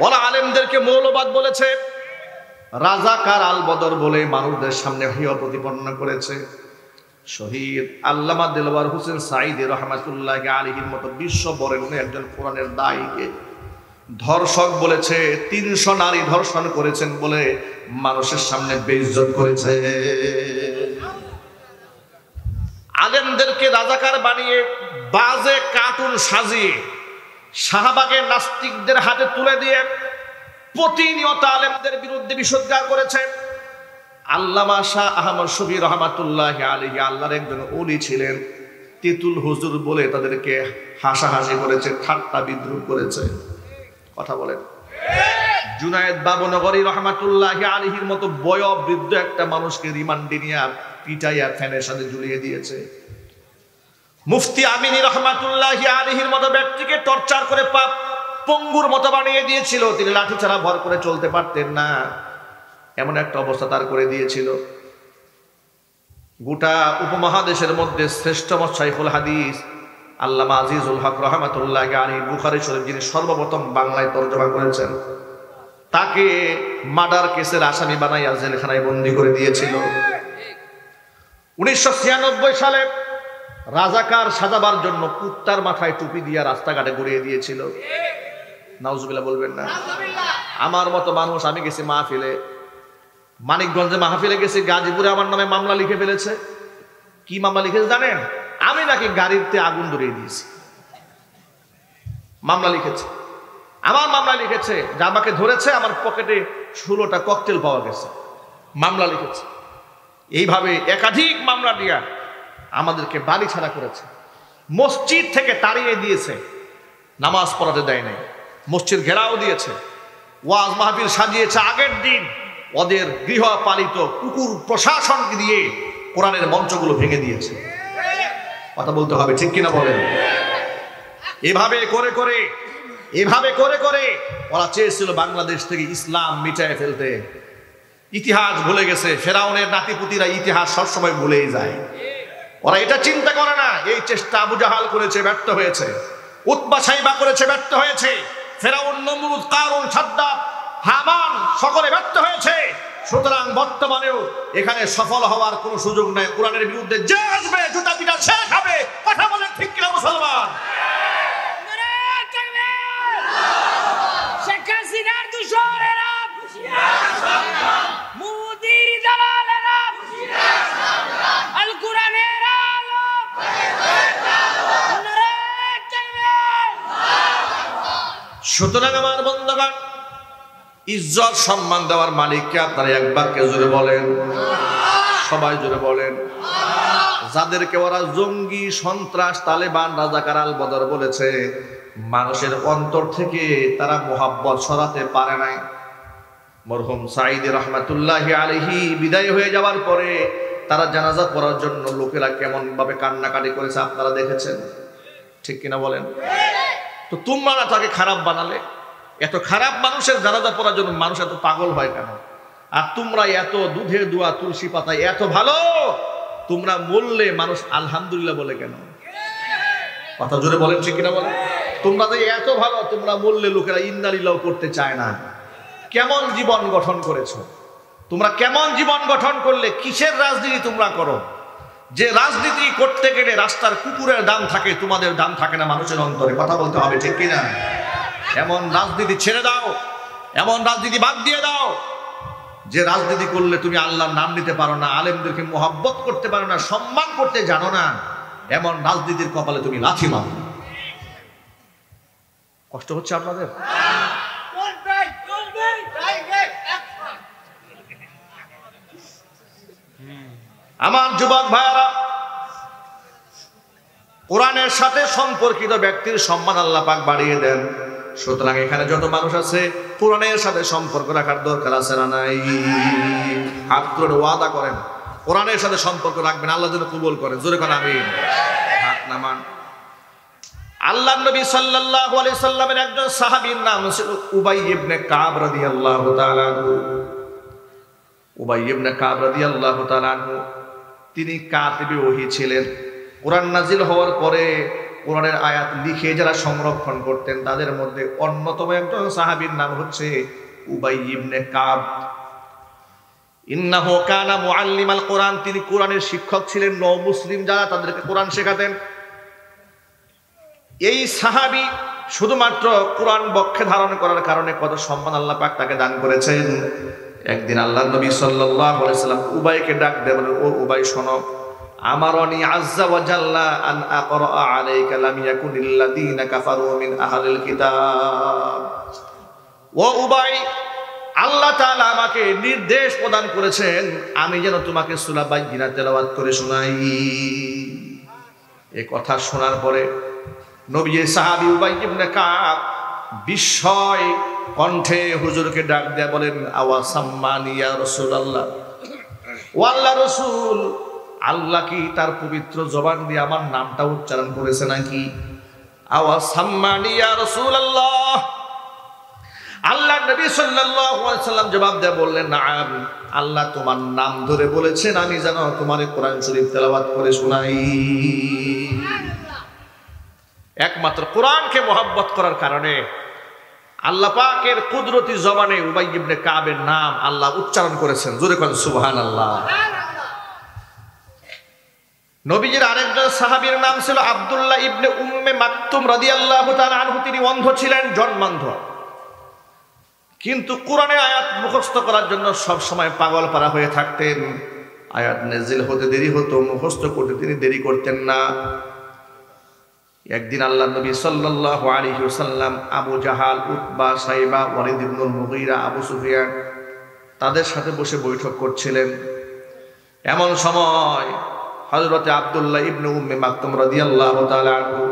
ওরা আলেমদেরকে মৌলবাদ বলেছে, রাজাকার আল বদর বলে মানুষদের সামনে হিয়া প্রতিপন্ন করেছে। শহীদ আল্লামা দেলওয়ার হোসেন সাঈদী রহমাতুল্লাহি আলাইহির মতো বিশ্ব বরেণ্য একজন কোরআনের দায়ীকে ধর্ষক বলেছে, 300 নারী ধর্ষণ করেছেন বলে মানুষের সামনে বেইজ্জত করেছে। আলেমদেরকে রাজাকার বানিয়ে বাজে কার্টুন সাজিয়ে শাহবাগের নাস্তিকদের হাতে তুলে দিয়ে প্রতিনিয়ত আলেমদের বিরুদ্ধে বিষোদ্গার করেছে। আল্লামা শাহ আহমদ শফী রহমাতুল্লাহি আলাইহি আল্লাহর একজন ওলি ছিলেন, তেতুল হুজুর বলে তাদেরকে হাসাহাসি করেছে, ঠাট্টা বিদ্রুপ করেছে। কথা বলেন। জুনায়েদ বাবনগরী রহমাতুল্লাহি আলাইহির মতো বয়োবৃদ্ধ একটা মানুষকে রিমান্ডে নিয়ে পিটাইয়া ফ্যানের সাথে ঝুলিয়ে দিয়েছে। মুফতি আমিনী রহমাতুল্লাহি আলাইহির মতো ব্যক্তিকে টর্চার করে পঙ্গুর মতো বানিয়ে দিয়েছিল। তিনি লাঠি ছাড়া ভর করে চলতে পারতেন না, এমন একটা অবস্থা তার করে দিয়েছিল। গোটা উপমহাদেশের মধ্যে শ্রেষ্ঠ শাইখুল হাদিস আল্লামা আজিজুল হক রহমাতুল্লাহি আলাইহি বুখারী শরীফ যিনি সর্বপ্রথম বাংলায় তরজমা করেছেন, তাকে মার্ডার কেসের আসামি বানাইয়া জেলখানায় বন্দী করে দিয়েছিল। 1996 সালে রাজাকার সাজাবার জন্য কুত্তার মাথায় টুপি দিয়ে রাস্তাঘাটে ঘুরিয়ে দিয়েছিল। নাউজুবিল্লাহ বলবেন না? আমার মতো মানুষ, আমি গেছি মাহফিলে, মানিকগঞ্জে মাহফিলে গেছি, গাজীপুরে আমার নামে মামলা লিখে ফেলেছে। কি মামলা লিখেছে জানেন? আমি নাকি গাড়িতে আগুন ধরিয়ে দিয়েছি। মামলা লিখেছে, আমার মামলা লিখেছে যে আমাকে ধরেছে, আমার পকেটে 16টা ককটেল পাওয়া গেছে, মামলা লিখেছে। এইভাবে একাধিক মামলা দিয়া আমাদেরকে বাড়ি ছাড়া করেছে, মসজিদ থেকে তাড়িয়ে দিয়েছে, নামাজ পড়াতে দেয় নাই, মসজিদ ঘেরাও দিয়েছে, ওয়াজ মাহফিল সাজিয়েছে। আগের দিন ওদের গৃহপালিত কুকুর প্রশাসনকে দিয়ে কোরআনের মঞ্চগুলো ভেঙে দিয়েছে। কথা বলতে হবে, ঠিক কিনা বলেন? এভাবে করে করে ওরা চেয়েছিল বাংলাদেশ থেকে ইসলাম মিটায় ফেলতে। ইতিহাস ভুলে গেছে। ফেরাউনের নাতিপুতিরা ইতিহাস সবসময় ভুলেই যায়। ওরা এটা চিন্তা করে না, এই চেষ্টা আবু জাহাল করেছে, ব্যর্থ হয়েছে। উতবা সাইবা করেছে, ব্যর্থ হয়েছে। ফেরাউন, নমরুদ, কারুন, সাদ্দাত, হামান সকলে ব্যর্থ হয়েছে। সুতরাং বর্তমানেও এখানে সফল হওয়ার কোনো সুযোগ নাই। কোরআনের বিরুদ্ধে যে আসবে জুতা পিটা শেষ হবে। কথা বলেন ঠিক কিনা মুসলমান? সুতরাং আমার বন্ধুগণ, ইজ্জত সম্মান দেওয়ার মালিককে আপনারা এক বাক্যে জোরে বলেন, সবাই জোরে বলেন। যাদেরকে ওরা জঙ্গি, সন্ত্রাস, তালেবান, রাজাকার, আল বদর বলেছে, মানুষের অন্তর থেকে তারা মোহাব্বত সরাতে পারে নাই। মরহুম সাঈদী রহমাতুল্লাহি আলাইহি বিদায় হয়ে যাওয়ার পরে তারা জানাজা পড়ার জন্য লোকেরা কেমন ভাবে কান্নাকাটি করেছে আপনারা দেখেছেন, ঠিক কিনা বলেন? তো তোমরা না তাকে খারাপ বানালে, এত খারাপ মানুষের জানাজা পড়ার জন্য মানুষ এত পাগল হয় কেন? আর তোমরা এত দুধের দোয়া, তুলসী পাতা এত ভালো, তোমরা বললে মানুষ আলহামদুলিল্লাহ বলে কেন? কথা জোরে বলেন, ঠিক কিনা বলেন? তোমরা যে এত ভালো, তোমরা বললে লোকেরা ইন্নালিল্লাহ করতে চায় না। কেমন জীবন গঠন করেছো তোমরা? কেমন জীবন গঠন করলে? কিসের রাজনীতি তোমরা করো? যে রাজনীতি করতে গেলে রাস্তার কুকুরের দাম থাকে, তোমাদের দাম থাকে না মানুষের অন্তরে। কথা বলতে হবে, ঠিক কিনা? এমন রাজনীতি ছেড়ে দাও, এমন রাজনীতি বাদ দিয়ে দাও যে রাজনীতি করলে তুমি আল্লাহর নাম নিতে পারো না, আলেমদেরকে মোহাব্বত করতে পারো না, সম্মান করতে জানো না। এমন রাজনীতির কপালে তুমি লাথি মারো। কষ্ট হচ্ছে আপনাদের? আমার যুবক ভাইয়ারা, কোরআনের সাথে সম্পর্কিত ব্যক্তির সম্মান আল্লাহ পাক বাড়িয়ে দেন। সুতরাং এখানে যত মানুষ আছে কোরআনের সাথে সম্পর্ক রাখার দরকার আছে না নাই? হাত তুলে ওয়াদা করেন কোরআনের সাথে সম্পর্ক রাখবেন, আল্লাহ যেন কবুল করেন। জোরে কোন আমিন। হাত নামান। আল্লাহর নবী সাল্লাল্লাহু আলাইহি সাল্লামের একজন সাহাবীর নাম ছিল উবাই ইবনে কাব রাদিয়াল্লাহু তাআলা আনহু। উবাই ইবনে কাব রাদিয়াল্লাহু তাআলা আনহু তিনি কাতিবে ওহী ছিলেন। কোরআন নাজিল হওয়ার পরে কোরআনের আয়াত লিখে যারা সংরক্ষণ করতেন তাদের মধ্যে অন্যতম একজন সাহাবীর নাম হচ্ছে উবাই ইবনে কাব। ইন্নাহু কানা মুআল্লিমাল কোরআন, তিনি কোরআনের শিক্ষক ছিলেন। নও মুসলিম যারা তাদেরকে কোরআন শেখাতেন। এই সাহাবী শুধুমাত্র কোরআন বক্ষে ধারণ করার কারণে কত সম্মান আল্লাহ পাক তাকে দান করেছেন। একদিন আল্লাহর নবী সাল্লাল্লাহু আলাইহি সাল্লাম উবাইকে ডাক দিয়ে বলেন, ও উবাই শোনো, আমারনি আযজা ওয়া জাল্লা আন আকরা আলাইকা লাম ইয়াকুনিল লাযিনা কাফারু মিন আহলিল কিতাব। ও উবাই, আল্লাহ তাআলা আমাকে নির্দেশ প্রদান করেছেন আমি যেন তোমাকে সূরা বাইয়িনা তেলাওয়াত করে শোনাই। এই কথা শোনার পরে নবী সাহাবী উবাই ইবনে কাব বিস্ময় কণ্ঠে হুজুরকে ডাক দেয়া বলেন, আওয়া সাম্মানি ইয়া রাসূলুল্লাহ, ও আল্লাহর রাসূল, আল্লাহ কি তার পবিত্র জবান দিয়ে আমার নামটা উচ্চারণ করেছে নাকি? আওয়া সাম্মানি ইয়া রাসূলুল্লাহ, আল্লাহ নবী সাল্লাল্লাহু আলাইহি সাল্লাম জবাব দিয়ে বললেন, নাম, আল্লাহ তোমার নাম ধরে বলেছেন আমি যেন তোমার কোরআন শরীফ তেলাওয়াত করে শোনাই। একমাত্র কোরআনকে মহব্বত করার কারণে আল্লাহ পাকের কুদরতি জবানে উবাই ইবনে কাবের নাম আল্লাহ উচ্চারণ করেছেন। জোরে কোন সুবহানাল্লাহ। নবীজির আরেকজন সাহাবীর নাম ছিল আব্দুল্লাহ ইবনে উম্মে মাকতুম রাদিয়াল্লাহু তাআলা আনহু। তিনি অন্ধ ছিলেন, জন্মান্ধ, কিন্তু কোরআনের আয়াত মুখস্থ করার জন্য সব সময় পাগল পারা হয়ে থাকতেন। আয়াত নাজিল হতে দেরি হতো, মুখস্থ করতে তিনি দেরি করতেন না। একদিন আল্লাহ নবী সাল্লাল্লাহু আলাইহি ওয়াসাল্লাম আবু জাহাল, উতবা, সাইবা, ওয়ালিদ ইবনুল মুগীরা, আবু সুফিয়ান তাদের সাথে বসে বৈঠক করছিলেন। এমন সময় হযরতে আব্দুল্লাহ ইবনে উম্মে মাকতুম রাদিয়াল্লাহু তাআলা আনহু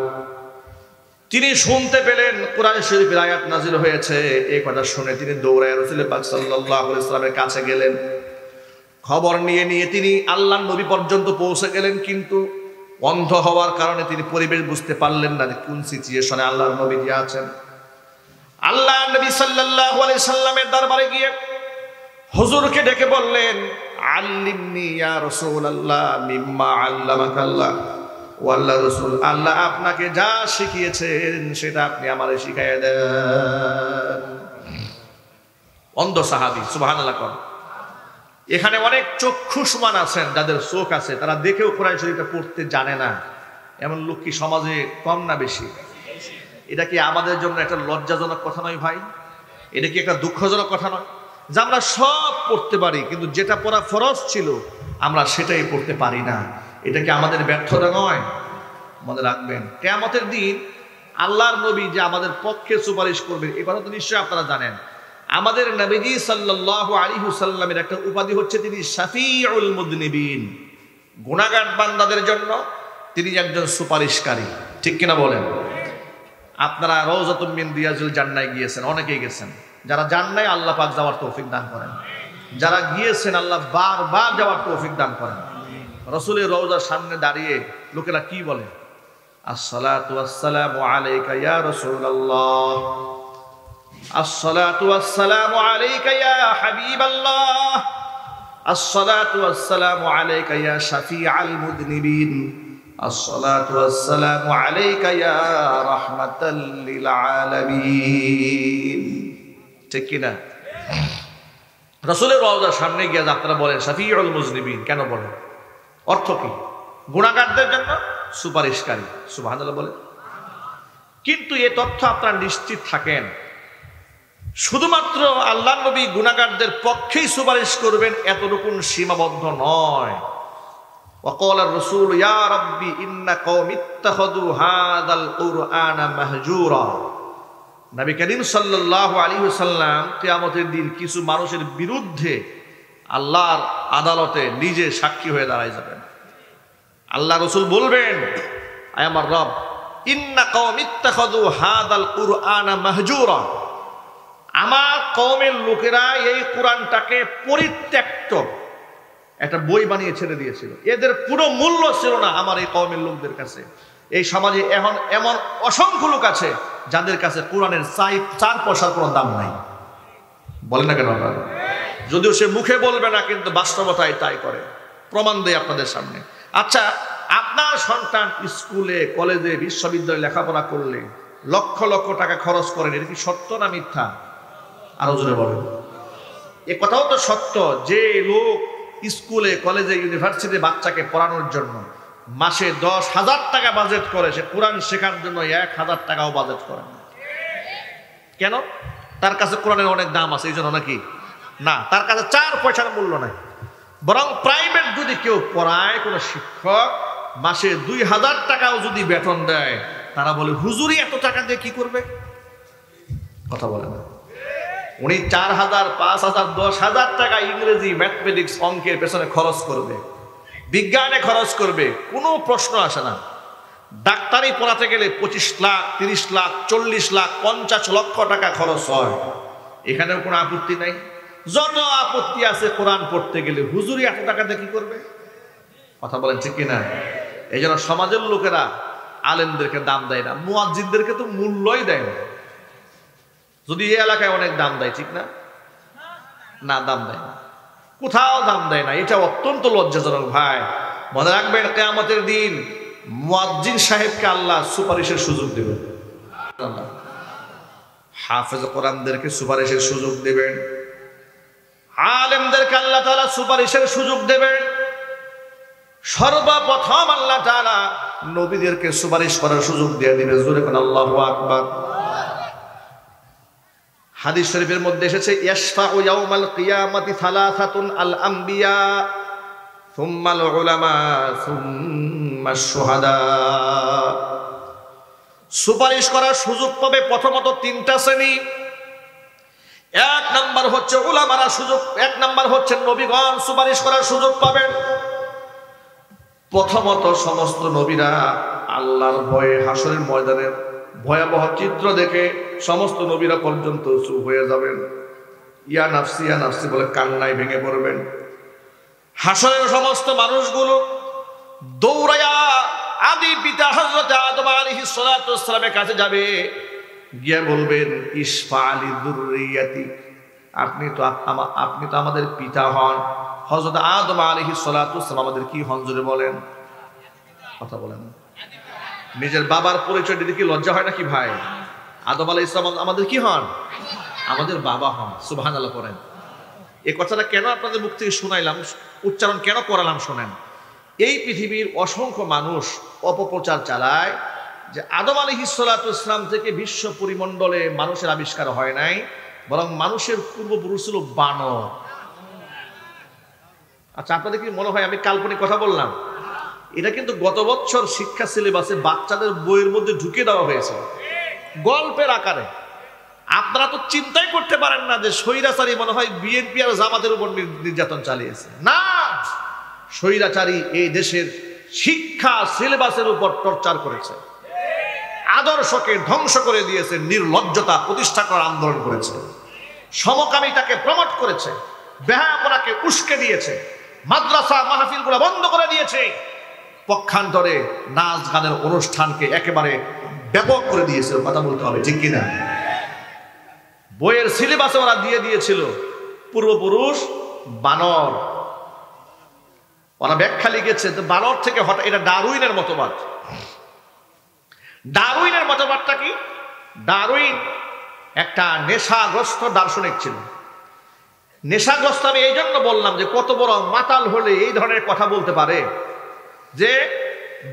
তিনি শুনতে পেলেন কোরআন শরীফের আয়াত নাজিল হয়েছে। এই কথা শুনে তিনি দৌড়ায় রাসূল পাক সাল্লাল্লাহু আলাইহি ওয়াসাল্লামের কাছে গেলেন। খবর নিয়ে তিনি আল্লাহর নবী পর্যন্ত পৌঁছে গেলেন, কিন্তু অন্ধ হওয়ার কারণে তিনি পরিবেশ বুঝতে পারলেন না যে কোন সিচুয়েশনে আল্লাহর নবী আছেন। আল্লাহ নবী সাল্লাল্লাহু আলাইহি সাল্লামের দরবারে গিয়ে হুজুরকে ডেকে বললেন, আল্লিমনি ইয়া রাসূলুল্লাহ মিম্মা আল্লামাকাল্লাহ। ও আল্লাহর রাসূল, আল্লাহ আপনাকে যা শিখিয়েছেন সেটা আপনি আমারে শিখাইয়া দেন। অন্ধ সাহাবী, সুবহানাল্লাহ। এখানে অনেক চক্ষুষ্মান আছেন, যাদের চোখ আছে, তারা দেখেও কোরআন শরীফটা পড়তে জানে না। এমন লোক কি সমাজে কম না বেশি? এটা কি আমাদের জন্য একটা লজ্জাজনক কথা নয় ভাই? এটা কি একটা দুঃখজনক কথা নয় যে আমরা সব পড়তে পারি কিন্তু যেটা পড়া ফরজ ছিল আমরা সেটাই পড়তে পারি না? এটা কি আমাদের ব্যর্থতা নয়? মনে রাখবেন, কিয়ামতের দিন আল্লাহর নবী যে আমাদের পক্ষে সুপারিশ করবেন এ কথা তো নিশ্চয়ই আপনারা জানেন। আমাদের নবীজি সাল্লাল্লাহু আলাইহি ওয়াসাল্লামের একটা উপাধি হচ্ছে তিনি শাফিউল মুযনিবিন। গুনাহগার বান্দাদের জন্য তিনি একজন সুপারিশকারী, ঠিক কিনা বলেন? আপনারা রওজাতুম মিন রিয়াজিল জান্নায় গিয়েছেন, অনেকেই গেছেন। যারা যান নাই আল্লাহ পাক যাওয়ার তৌফিক দান করেন, যারা গিয়েছেন আল্লাহ বারবার যাওয়ার তৌফিক দান করেন। রাসূলের রওজার সামনে দাঁড়িয়ে লোকেরা কি বলে? আসসালাতু ওয়াসসালামু আলাইকা ইয়া রাসূলুল্লাহ, আসসালাতু ওয়াসসালামু আলাইকা ইয়া হাবিবাল্লাহ, আসসালাতু ওয়াসসালামু আলাইকা ইয়া শাফিআল মুযনিবিন, আসসালাতু ওয়াসসালামু আলাইকা ইয়া রাহমাতাল লিল আলামিন। ঠিক কি না? রাসূলের রওজার সামনে গিয়ে আপনারা বলেন শাফিউল মুযনিবিন, কেন বলেন? অর্থ কি? গুনাহগারদের জন্য সুপারিশকারী, সুবহানাল্লাহ বলেন। কিন্তু এই তথ্য আপনারা নিশ্চিত থাকেন, শুধুমাত্র আল্লাহর নবী গুনাহগারদের পক্ষেই সুপারিশ করবেন এতটুকু সীমাবদ্ধ নয়। ওয়াকালা রাসূল ইয়া রাব্বি ইন্না কওমি ইত্তাখাযু হাযাল কুরআনা মাহজুরা। নবী করিম সাল্লাল্লাহু আলাইহি ওয়াসাল্লাম কিয়ামতের দিন কিছু মানুষের বিরুদ্ধে আল্লাহর আদালতে নিজে সাক্ষী হয়ে দাঁড়ায় যাবেন। আল্লাহ রাসূল বলবেন, আয় আমার রব, ইন্না কওমি ইত্তাখাযু হাযাল কুরআনা মাহজুরা, আমার কওমের লোকেরা এই কোরআনটাকে পরিত্যক্ত একটা বই বানিয়ে ছেড়ে দিয়েছিল। এদের পুরো মূল্য ছিল না আমার এই কওমের লোকদের কাছে। এই সমাজে এখন এমন অসংখ্য লোক আছে যাদের কাছে কোরআনের চার পয়সার কোনো দাম নাই। বলেন না কেন? যদিও সে মুখে বলবে না, কিন্তু বাস্তবতায় তাই করে। প্রমাণ দেয় আপনাদের সামনে। আচ্ছা, আপনার সন্তান স্কুলে কলেজে বিশ্ববিদ্যালয়ে লেখাপড়া করলে লক্ষ লক্ষ টাকা খরচ করেন, এটা কি সত্য না মিথ্যা? আরো জোরে বলেন। এ কথাও তো সত্য যে লোক স্কুলে কলেজে ইউনিভার্সিটি বাচ্চাকে পড়ানোর জন্য মাসে 10,000 টাকা বাজেট করে, সে কোরআন শেখার জন্য 1,000 টাকাও বাজেট করে না। কেন? তার কাছে কোরআনের অনেক দাম আছে এই জন্য নাকি? না, তার কাছে 4 পয়সার মূল্য নাই। বরং প্রাইভেট যদি কেউ পড়ায়, কোনো শিক্ষক মাসে 2,000 টাকাও যদি বেতন দেয়, তারা বলে হুজুরি এত টাকা দিয়ে কি করবে? কথা বলে না। উনি 4,000, 5,000, 10,000 টাকা ইংরেজি, ম্যাথমেটিক্স, অঙ্কের পেছনে খরচ করবে, বিজ্ঞানে খরচ করবে, কোনো প্রশ্ন আসে না। ডাক্তারি পড়াতে গেলে 25 লাখ, 30 লাখ, 40 লাখ, 50 লক্ষ টাকা খরচ হয়। এখানেও কোনো আপত্তি নাই। যত আপত্তি আছে কোরআন পড়তে গেলে হুজুরি এত টাকা দিয়ে কি করবে? কথা বলেন ঠিক কিনা? এই জন্য সমাজের লোকেরা আলেমদেরকে দাম দেয় না, মুয়াজ্জিনদেরকে তো মূল্যই দেয় না। যদি এই এলাকায় অনেক দাম দেয়, ঠিক না? না, দাম দেয় না, কোথাও দাম দেয় না। এটা অত্যন্ত লজ্জাজনক ভাই। মনে রাখবেন, কিয়ামতের দিন মুয়াজ্জিন সাহেবকে আল্লাহ সুপারিশের সুযোগ দেবেন। হাফেজ কোরআনদেরকে সুপারিশের সুযোগ দেবেন, আলেমদেরকে আল্লাহ তাআলা সুপারিশের সুযোগ দেবেন। সর্বপ্রথম আল্লাহ তাআলা নবীদেরকে সুপারিশ করার সুযোগ দিয়ে দিবে। জোরে কোন আল্লাহু আকবার। হাদিস শরীফের মধ্যে এসেছে, ইয়াশফাউ ইয়াউমাল কিয়ামাতি সালাসাতুন আল আমবিয়া সুম্মাল উলামা সুম্মাশ শুহাদা। সুপারিশ করার সুযোগ পাবে প্রথমত 3টা শ্রেণী। 1 নাম্বার হচ্ছে উলামারা সুযোগ, 1 নাম্বার হচ্ছে নবীগণ সুপারিশ করার সুযোগ পাবেন। প্রথমত সমস্ত নবীরা আল্লাহর ভয়ে হাসরের ময়দানের ভয়াবহ চিত্র দেখে সমস্ত নবীরা পর্যন্ত চুপ হয়ে যাবেন। ইয়া নাফসি ইয়া নাফসি বলে কান্নায় ভেঙে পড়বেন। হাসরের সমস্ত মানুষগুলো দৌড়ায়া আদি পিতা হযরত আদম আলাইহিস সালাতু ওয়াস সালামের কাছে যাবে, গিয়ে বলবেন, ইশফা আলি যুররিয়াতি, আপনি তো আমাদের পিতা হন। হযরত আদম আলাইহিস সালাতু ওয়াস সালাম আমাদের কি হন? জোরে বলেন। কথা বলেন। নিজের বাবার পরিচয় দিতে কি লজ্জা হয় নাকি ভাই? আদম আলাইহিস সালাম আমাদের কি হন? আমাদের বাবা হন। সুবহানাল্লাহ পড়েন। এই কথাটা কেন আপনাদের মুখ থেকে শুনাইলাম, উচ্চারণ কেন করালাম শোনেন। এই পৃথিবীর অসংখ্য মানুষ অপপ্রচার চালায় যে আদম আলাইহিস সালাতু ওয়াস সালাম থেকে বিশ্ব পরিমণ্ডলে মানুষের আবিষ্কার হয় নাই, বরং মানুষের পূর্বপুরুষ ছিল বানর। আচ্ছা, আপনাদের কি মনে হয় আমি কাল্পনিক কথা বললাম? এটা কিন্তু গত বছর শিক্ষা সিলেবাসে বাচ্চাদের বইয়ের মধ্যে ঢুকে দেওয়া হয়েছে গল্পের আকারে। আপনারা তো চিন্তাই করতে পারেন না যে স্বৈরাচারী মনে হয় বিএনপি আর জামাতের উপর নির্যাতন চালিয়েছে। না, স্বৈরাচারী এই দেশের শিক্ষা সিলেবাসের উপর টর্চার করেছে, আদর্শকে ধ্বংস করে দিয়েছে, নির্লজ্জতা প্রতিষ্ঠা করার আন্দোলন করেছে, সমকামিতাকে প্রমোট করেছে, বেহায়াপনাকে উস্কে দিয়েছে, মাদ্রাসা মাহফিলগুলো বন্ধ করে দিয়েছে, পক্ষান্তরে নাচ গানের অনুষ্ঠানকে একেবারে ব্যাপক করে দিয়েছে। কথা বলতে হবে, ঠিক কিনা? বইয়ের সিলেবাসে ওরা দিয়ে দিয়েছিল পূর্বপুরুষ বানর। ওরা ব্যাখ্যা লিখেছে বানর থেকে হঠাৎ, এটা ডারউইনের মতবাদ। ডারউইনের মতবাদটা কি? ডারউইন একটা নেশাগ্রস্ত দার্শনিক ছিল। নেশাগ্রস্ত আমি এই জন্য বললাম যে কত বড় মাতাল হলে এই ধরনের কথা বলতে পারে। যে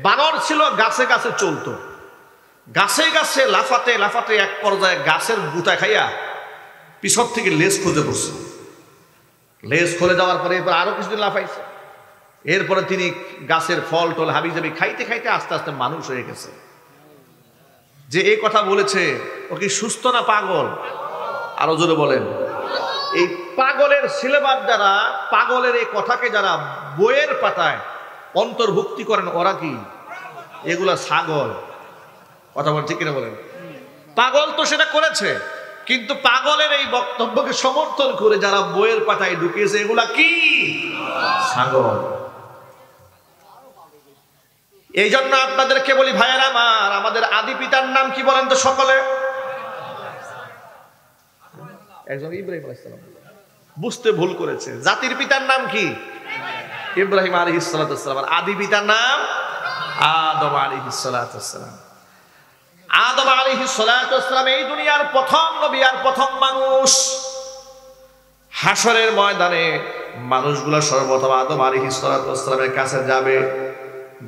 বানর ছিল, গাছে গাছে চলতো, গাছে গাছে লাফাতে লাফাতে এক পর্যায়ে গাছের গুতা খাইয়া পিছর থেকে লেজ খুঁজে পড়ছে। লেজ খুলে যাওয়ার পরে এরপর আরো কিছুদিন লাফাইছে। এরপরে তিনি গাছের ফল টল হাবিজাবি খাইতে খাইতে আস্তে আস্তে মানুষ হয়ে গেছে। যে এই কথা বলেছে ও কি সুস্থ না পাগল? আরো জোরে বলেন। এই পাগলের সিলেবাস যারা, পাগলের এই কথাকে যারা বইয়ের পাতায় অন্তর্ভুক্তি করেন, ওরা কি? এগুলা ছাগল। কথা বলেন, ঠিক কিনা বলেন? পাগল তো সেটা করেছে, কিন্তু পাগলের এই বক্তব্যকে সমর্থন করে যারা বইয়ের পাতায় ঢুকিয়েছে, এগুলা কি? ছাগল। এই জন্য আপনাদেরকে বলি ভাইয়েরা আমার, আমাদের আদি পিতার নাম কি বলেন তো সকলে? একজন ইব্রাহিম আলাইহিস সালাম। বুঝতে ভুল করেছে। জাতির পিতার নাম কি? ইব্রাহিম আলাইহিস সালাম। আর আদি পিতার নাম আদম আলাইহিস সালাতু ওয়াসসালাম। আদম আলাইহিস সালাতু ওয়াসসালাম এই দুনিয়ার প্রথম নবী আর প্রথম মানুষ। হাসরের ময়দানে মানুষগুলো সর্বপ্রথম আদম আলাইহিস সালাতু ওয়াসসালামের কাছে যাবে,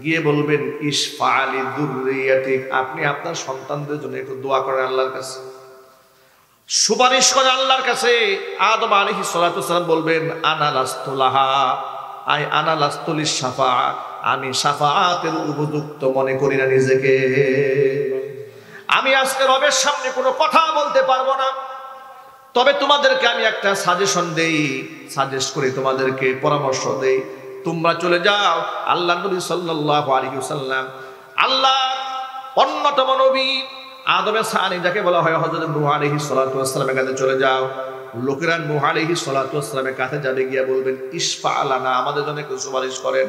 গিয়ে বলবেন ইশফাআলি যুররিয়াতিক, আপনি আপনার সন্তানদের জন্য একটু দোয়া করেন আল্লাহর কাছে, সুপারিশ করেন আল্লাহর কাছে। আদম আলাইহিস সালাতু ওয়াসসালাম বলবেন আনা লাস্তু লাহা, আই আনা লাস্তু লিশ-শাফা, আমি শাফাআতের উপযুক্ত মনে করি না নিজেকে। আমি আজকে রবের সামনে কোনো কথা বলতে পারবো না, তবে তোমাদেরকে আমি একটা সাজেশন দেই, সাজেস্ট করি, তোমাদেরকে পরামর্শ দেই, তোমরা চলে যাও আল্লাহ নবী সাল্লাল্লাহু আলাইহি ওয়াসাল্লাম, আল্লাহ অন্যতম নবী আদমের সানি যাকে বলা হয় হযরত নূহ আলাইহিস সালাতু ওয়াসসালামের কাছে চলে যাও। লোকেরা নূহ আলাইহিস সালাতু ওয়াসসালামের কাছে যাবে, গিয়ে বলবেন ইশফা লানা, আমাদের জন্য একটু সুপারিশ করেন।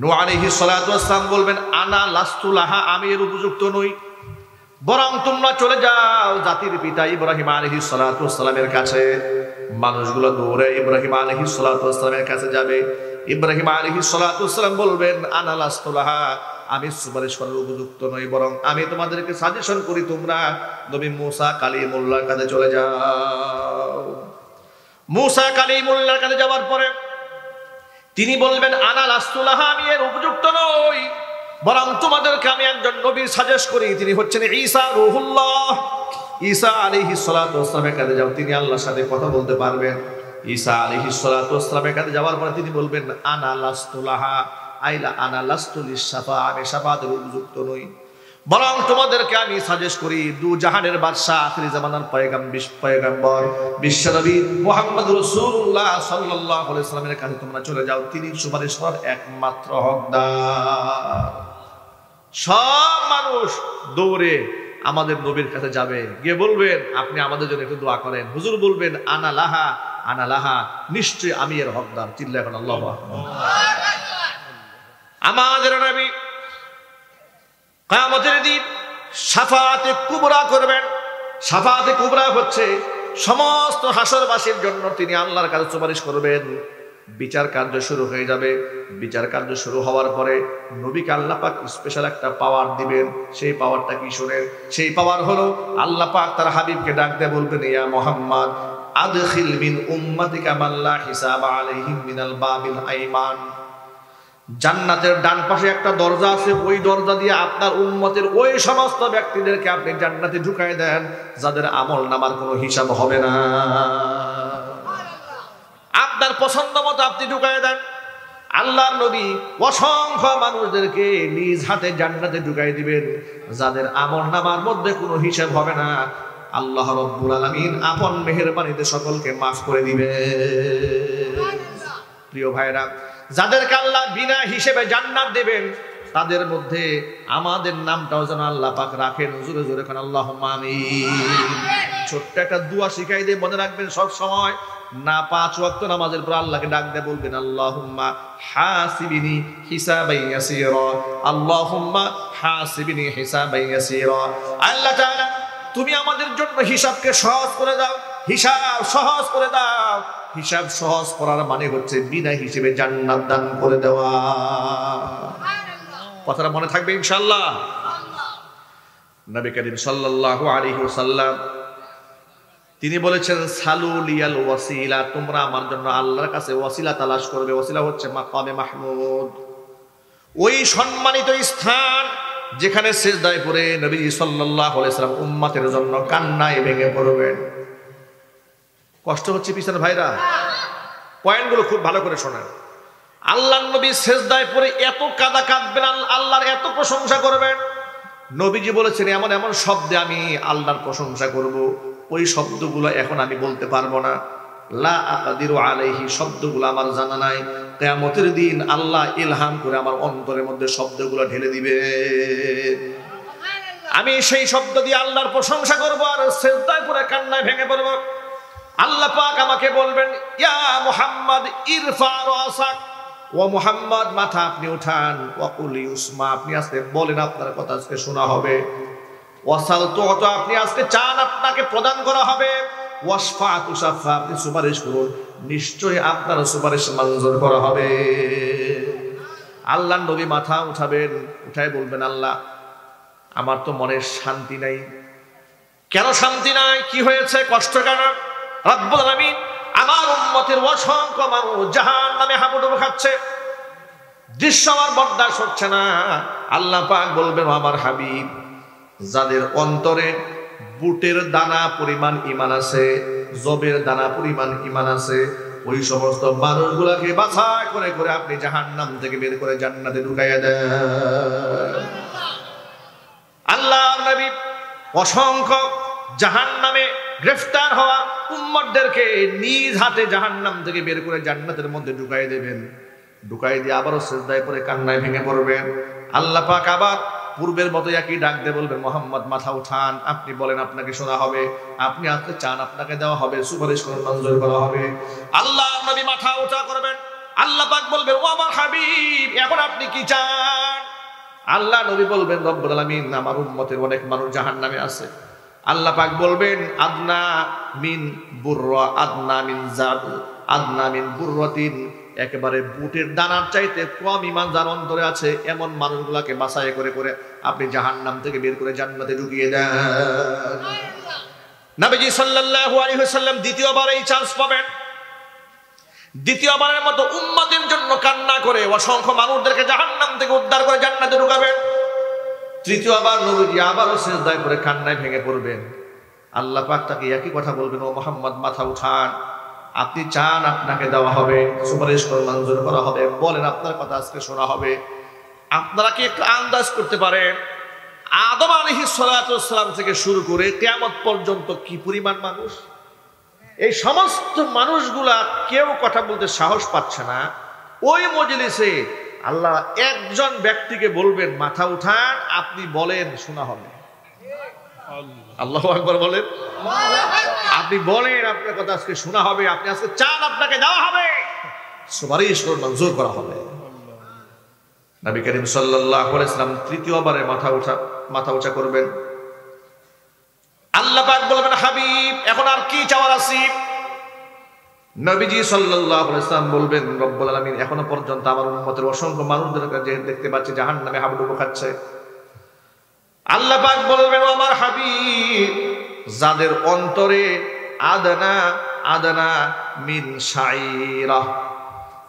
নূহ আলাইহিস সালাতু ওয়াসসালাম বলবেন আনা লাস্তু লাহা, আমি এর উপযুক্ত নই, বরং তোমরা চলে যাও জাতির পিতা ইব্রাহিম আলাইহিস সালাতু ওয়াসসালামের কাছে। মানুষগুলো দৌড়ে ইব্রাহিম আলাইহিস সালাতু ওয়াসসালামের কাছে যাবে। ইব্রাহিম আলাইহিস সালাতু ওয়াসসালাম বলবেন আনা লাস্তু লাহা, আমি সুপারিশ করার উপযুক্ত নই, বরং আমি তোমাদেরকে সাজেশন করি তোমরা নবী মুসা কালিমুল্লাহর কাছে চলে যাও। মুসা কালিমুল্লাহর কাছে যাওয়ার পরে তিনি বলবেন আনা লাস্তু লাহা, আমি এর উপযুক্ত নই, বরং তোমাদেরকে আমি একজন নবীর সাজেস্ট করি, তিনি হচ্ছেন ঈসা রূহুল্লাহ। ঈসা আলাইহিস সালাতু ওয়াসসালামের কাছে যাও, তিনি আল্লাহর সাথে কথা বলতে পারবেন। ঈসা আলাইহিস সালাতু ওয়াসসালামের কাছে যাওয়ার পরে তিনি বলবেন আনা লাস্তু লাহা, আইলা আনা লাস্তু লিশ-শাফা, আমি শাফাআতের উপযুক্ত নই, বরং তোমাদেরকে আমি সাজেস্ট করি দু জাহানের বাদশা আখিরি জামানার পয়গম্বর বিশ্বনবী মুহাম্মদ রাসূলুল্লাহ সাল্লাল্লাহু আলাইহি ওয়াসাল্লামের কাছে তোমরা চলে যাও, তিনি সুপারিশ করার একমাত্র হকদার। সব মানুষ দৌড়ে আমাদের নবীর কাছে যাবে, গিয়ে বলবেন আপনি আমাদের জন্য একটু দোয়া করেন। হুজুর বলবেন আনা লাহা, আনা লাহা, নিশ্চয়ই আমি এর হকদার। চিল্লায় এখন আল্লাহু আকবার। আমাদের নবী কিয়ামতের দিন শাফাআতে কুবরা করবেন। শাফাআতে কুবরা হচ্ছে সমস্ত হাসরবাসীর জন্য তিনি আল্লাহর কাছে সুপারিশ করবেন। বিচার কার্য শুরু হয়ে যাবে। বিচার কার্য শুরু হওয়ার পরে নবীকে আল্লাহ পাক স্পেশাল একটা পাওয়ার দিবেন। সেই পাওয়ারটা কি শুনেন? সেই পাওয়ার হলো আল্লাহ পাক তার হাবিবকে ডাক দিয়ে বলবেন ইয়া মুহাম্মদ আদখিল মিন উম্মাতিকা মান লা হিসাবা আলাইহিম মিনাল বাবিল আইমান। জান্নাতের ডান পাশে একটা দরজা আছে, ওই দরজা দিয়ে আপনার উম্মতের ওই সমস্ত ব্যক্তিদেরকে আপনি জান্নাতে ঢুকায় দেন যাদের আমল নামার কোনো হিসাব হবে না। আপনার পছন্দ মতো আপনি ঢুকায় দেন। আল্লাহর নবী অসংখ্য মানুষদেরকে নিজ হাতে জান্নাতে ঢুকাই দিবেন যাদের আমল নামার মধ্যে কোনো হিসাব হবে না। আল্লাহ রাব্বুল আলামিন আপন মেহেরবানিতে সকলকে মাফ করে দিবেন। প্রিয় ভাইরা, যাদেরকে আল্লাহ বিনা হিসেবে জান্নাত দেবেন তাদের মধ্যে আমাদের নামটাও যেন আল্লাহ পাক রাখেন। জোরে জোরে কোন আল্লাহুম্মা আমিন। ছোট্ট একটা দোয়া শিখাই দিয়ে মনে রাখবেন সব সময়, না 5 ওয়াক্ত নামাজের পর আল্লাহকে ডাক দিয়ে বলবেন আল্লাহুম্মা হাসিবিনি হিসাবান ইয়াসীরা, আল্লাহুম্মা হাসিবিনি হিসাবান ইয়াসীরা। আল্লাহ তাআলা তুমি আমাদের জন্য হিসাবকে সহজ করে দাও, হিসাব সহজ করে দাও। হিসাব সহজ করার মানে হচ্ছে বিনা হিসেবে জান্নাত দান করে দেওয়া। কথাটা মনে থাকবে ইনশাআল্লাহ। নবী করিম সাল্লাল্লাহু আলাইহি ওয়াসাল্লাম তিনি বলেছেন সালু লিয়াল ওয়াসিলা, তোমরা আমার জন্য আল্লাহর কাছে ওয়াসিলা তালাশ করবে। ওয়াসিলা হচ্ছে মাকামে মাহমুদ, ওই সম্মানিত স্থান যেখানে সিজদায় পড়ে নবী সাল্লাল্লাহু আলাইহি ওয়াসাল্লাম উম্মতের জন্য কান্নায় ভেঙে পড়বেন। কষ্ট হচ্ছে পিছনে ভাইরা, পয়েন্টগুলো খুব ভালো করে শোনেন। আল্লাহর নবী সিজদায় পড়ে এত কাঁদা কাঁদবেন, আল্লাহর এত প্রশংসা করবেন। নবীজি বলেছেন এমন এমন শব্দে আমি আল্লাহর প্রশংসা করব, ওই শব্দগুলো এখন আমি বলতে পারবো না। লা আকাদিরু আলাইহি, শব্দগুলো আমার জানা নাই। কিয়ামতের দিন আল্লাহ ইলহাম করে আমার অন্তরের মধ্যে শব্দগুলো ঢেলে দিবে। আমি সেই শব্দ দিয়ে আল্লাহর প্রশংসা করব আর সিজদায় পড়ে কান্নায় ভেঙে পড়ব। আল্লাহ পাক আমাকে বলবেন ইয়া মুহাম্মদ ইরফা রাসাক, ও মুহাম্মদ মাথা আপনি উঠান, ওয়াকুলি উসমা, আপনি আজকে বলেন আপনার কথা আজকে শোনা হবে। ওয়াসাল তুআতা, আপনি আজকে চান আপনাকে প্রদান করা হবে। ওয়াশফা তুশাফা, আপনি সুপারিশ করুন, নিশ্চয়ই আপনার সুপারিশ মঞ্জুর করা হবে। আল্লাহ নবী মাথা উঠাবেন, উঠায় বলবেন, আল্লাহ আমার তো মনের শান্তি নাই। কেন শান্তি নাই? কি হয়েছে? কষ্ট কেন? রব্বুল আলামিন আমার উম্মতের অসংখ্য মানুষ জাহান্নামে হাবুডুবু খাচ্ছে, দৃশ্য আমার বরদাস্ত হচ্ছে না। আল্লাহ পাক বলবেন, আমার হাবিব, যাদের অন্তরে বুটের দানা পরিমাণ ঈমান আছে, জবের দানা পরিমাণ ঈমান আছে, ওই সমস্ত মানুষগুলাকে বাছাই করে করে আপনি জাহান্নাম থেকে বের করে জান্নাতে ঢুকাইয়া দেন। আল্লাহর নবী অসংখ্য জাহান্নামে গ্রেফতার হওয়া উম্মতদেরকে নিজ হাতে জাহান্নাম থেকে বের করে জান্নাতের মধ্যে ঢুকাই দেবেন। ঢুকাই দিয়ে আবারও সিজদায় পড়ে কান্নায় ভেঙে পড়বেন। আল্লাহ পাক আবার পূর্বের মতো একই ডাক দিয়ে বলবেন, মোহাম্মদ মাথা উঠান, আপনি বলেন, আপনাকে শোনা হবে, আপনি আজকে চান আপনাকে দেওয়া হবে, সুপারিশ করুন মঞ্জুর করা হবে। আল্লাহ নবী মাথা উঠা করবেন। আল্লাহ পাক বলবেন, ও আমার হাবিব, এখন আপনি কি চান? আল্লাহ নবী বলবেন, রব্বুল আলামিন আমার উম্মতের অনেক মানুষ জাহান্নামে আছে। আল্লাহ পাক বলবেন, আদনা মিন বুররা, আদনা মিন জাদ, আদনা মিন বুররাতিন, একেবারে বুটের দানার চাইতে কম ঈমান যার অন্তরে আছে এমন মানুষগুলাকে বাছাই করে করে আপনি জাহান্নাম থেকে বের করে জান্নাতে ঢুকিয়ে দেন। নবীজি সাল্লাল্লাহু আলাইহি ওয়াসাল্লাম দ্বিতীয়বার এই চান্স পাবেন। দ্বিতীয়বারের মতো উম্মতের জন্য কান্না করে অসংখ্য মানুষদেরকে জাহান্নাম থেকে উদ্ধার করে জান্নাতে ঢুকাবেন। তৃতীয়বার নবীজি আবারও সিজদায় পড়ে কান্নায় ভেঙে পড়বেন। আল্লাহ পাক তাকে একই কথা বলবেন, ও মুহাম্মদ মাথা উঠান, আপনি চান আপনাকে দেওয়া হবে, সুপারিশ করে মঞ্জুর করা হবে, বলেন আপনার কথা আজকে শোনা হবে। আপনারা কি একটু আন্দাজ করতে পারেন আদম আলাইহিস সালাতু ওয়াস সালাম থেকে শুরু করে কিয়ামত পর্যন্ত কি পরিমাণ মানুষ? এই সমস্ত মানুষগুলা কেউ কথা বলতে সাহস পাচ্ছে না। ওই মজলিসে আল্লাহ একজন ব্যক্তিকে বলবেন, মাথা উঠান, আপনি বলেন, শোনা হবে। আল্লাহু আকবার বলেন। আপনি বলেন, আপনার কথা আজকে শোনা হবে, আপনি আজকে চান আপনাকে দেওয়া হবে, সুপারিশ করে মঞ্জুর করা হবে। নবী করিম সাল্লাল্লাহু আলাইহি ওয়াসাল্লাম তৃতীয়বারে মাথা উঁচা করবেন। আল্লাহ পাক বলবেন, হাবিব এখন আর কি চাওয়ার আছে? নবীজি সাল্লাল্লাহু আলাইহি ওয়াসাল্লাম বলবেন, রব্বুল আলামিন এখনো পর্যন্ত আমার উম্মতের অসংখ্য মানুষদেরকে যে দেখতে পাচ্ছি জাহান্নামে হাবুডুবু খাচ্ছে। আল্লাহ পাক বলবেন, আমার হাবিব, যাদের অন্তরে আদনা আদনা মিন শাইরা,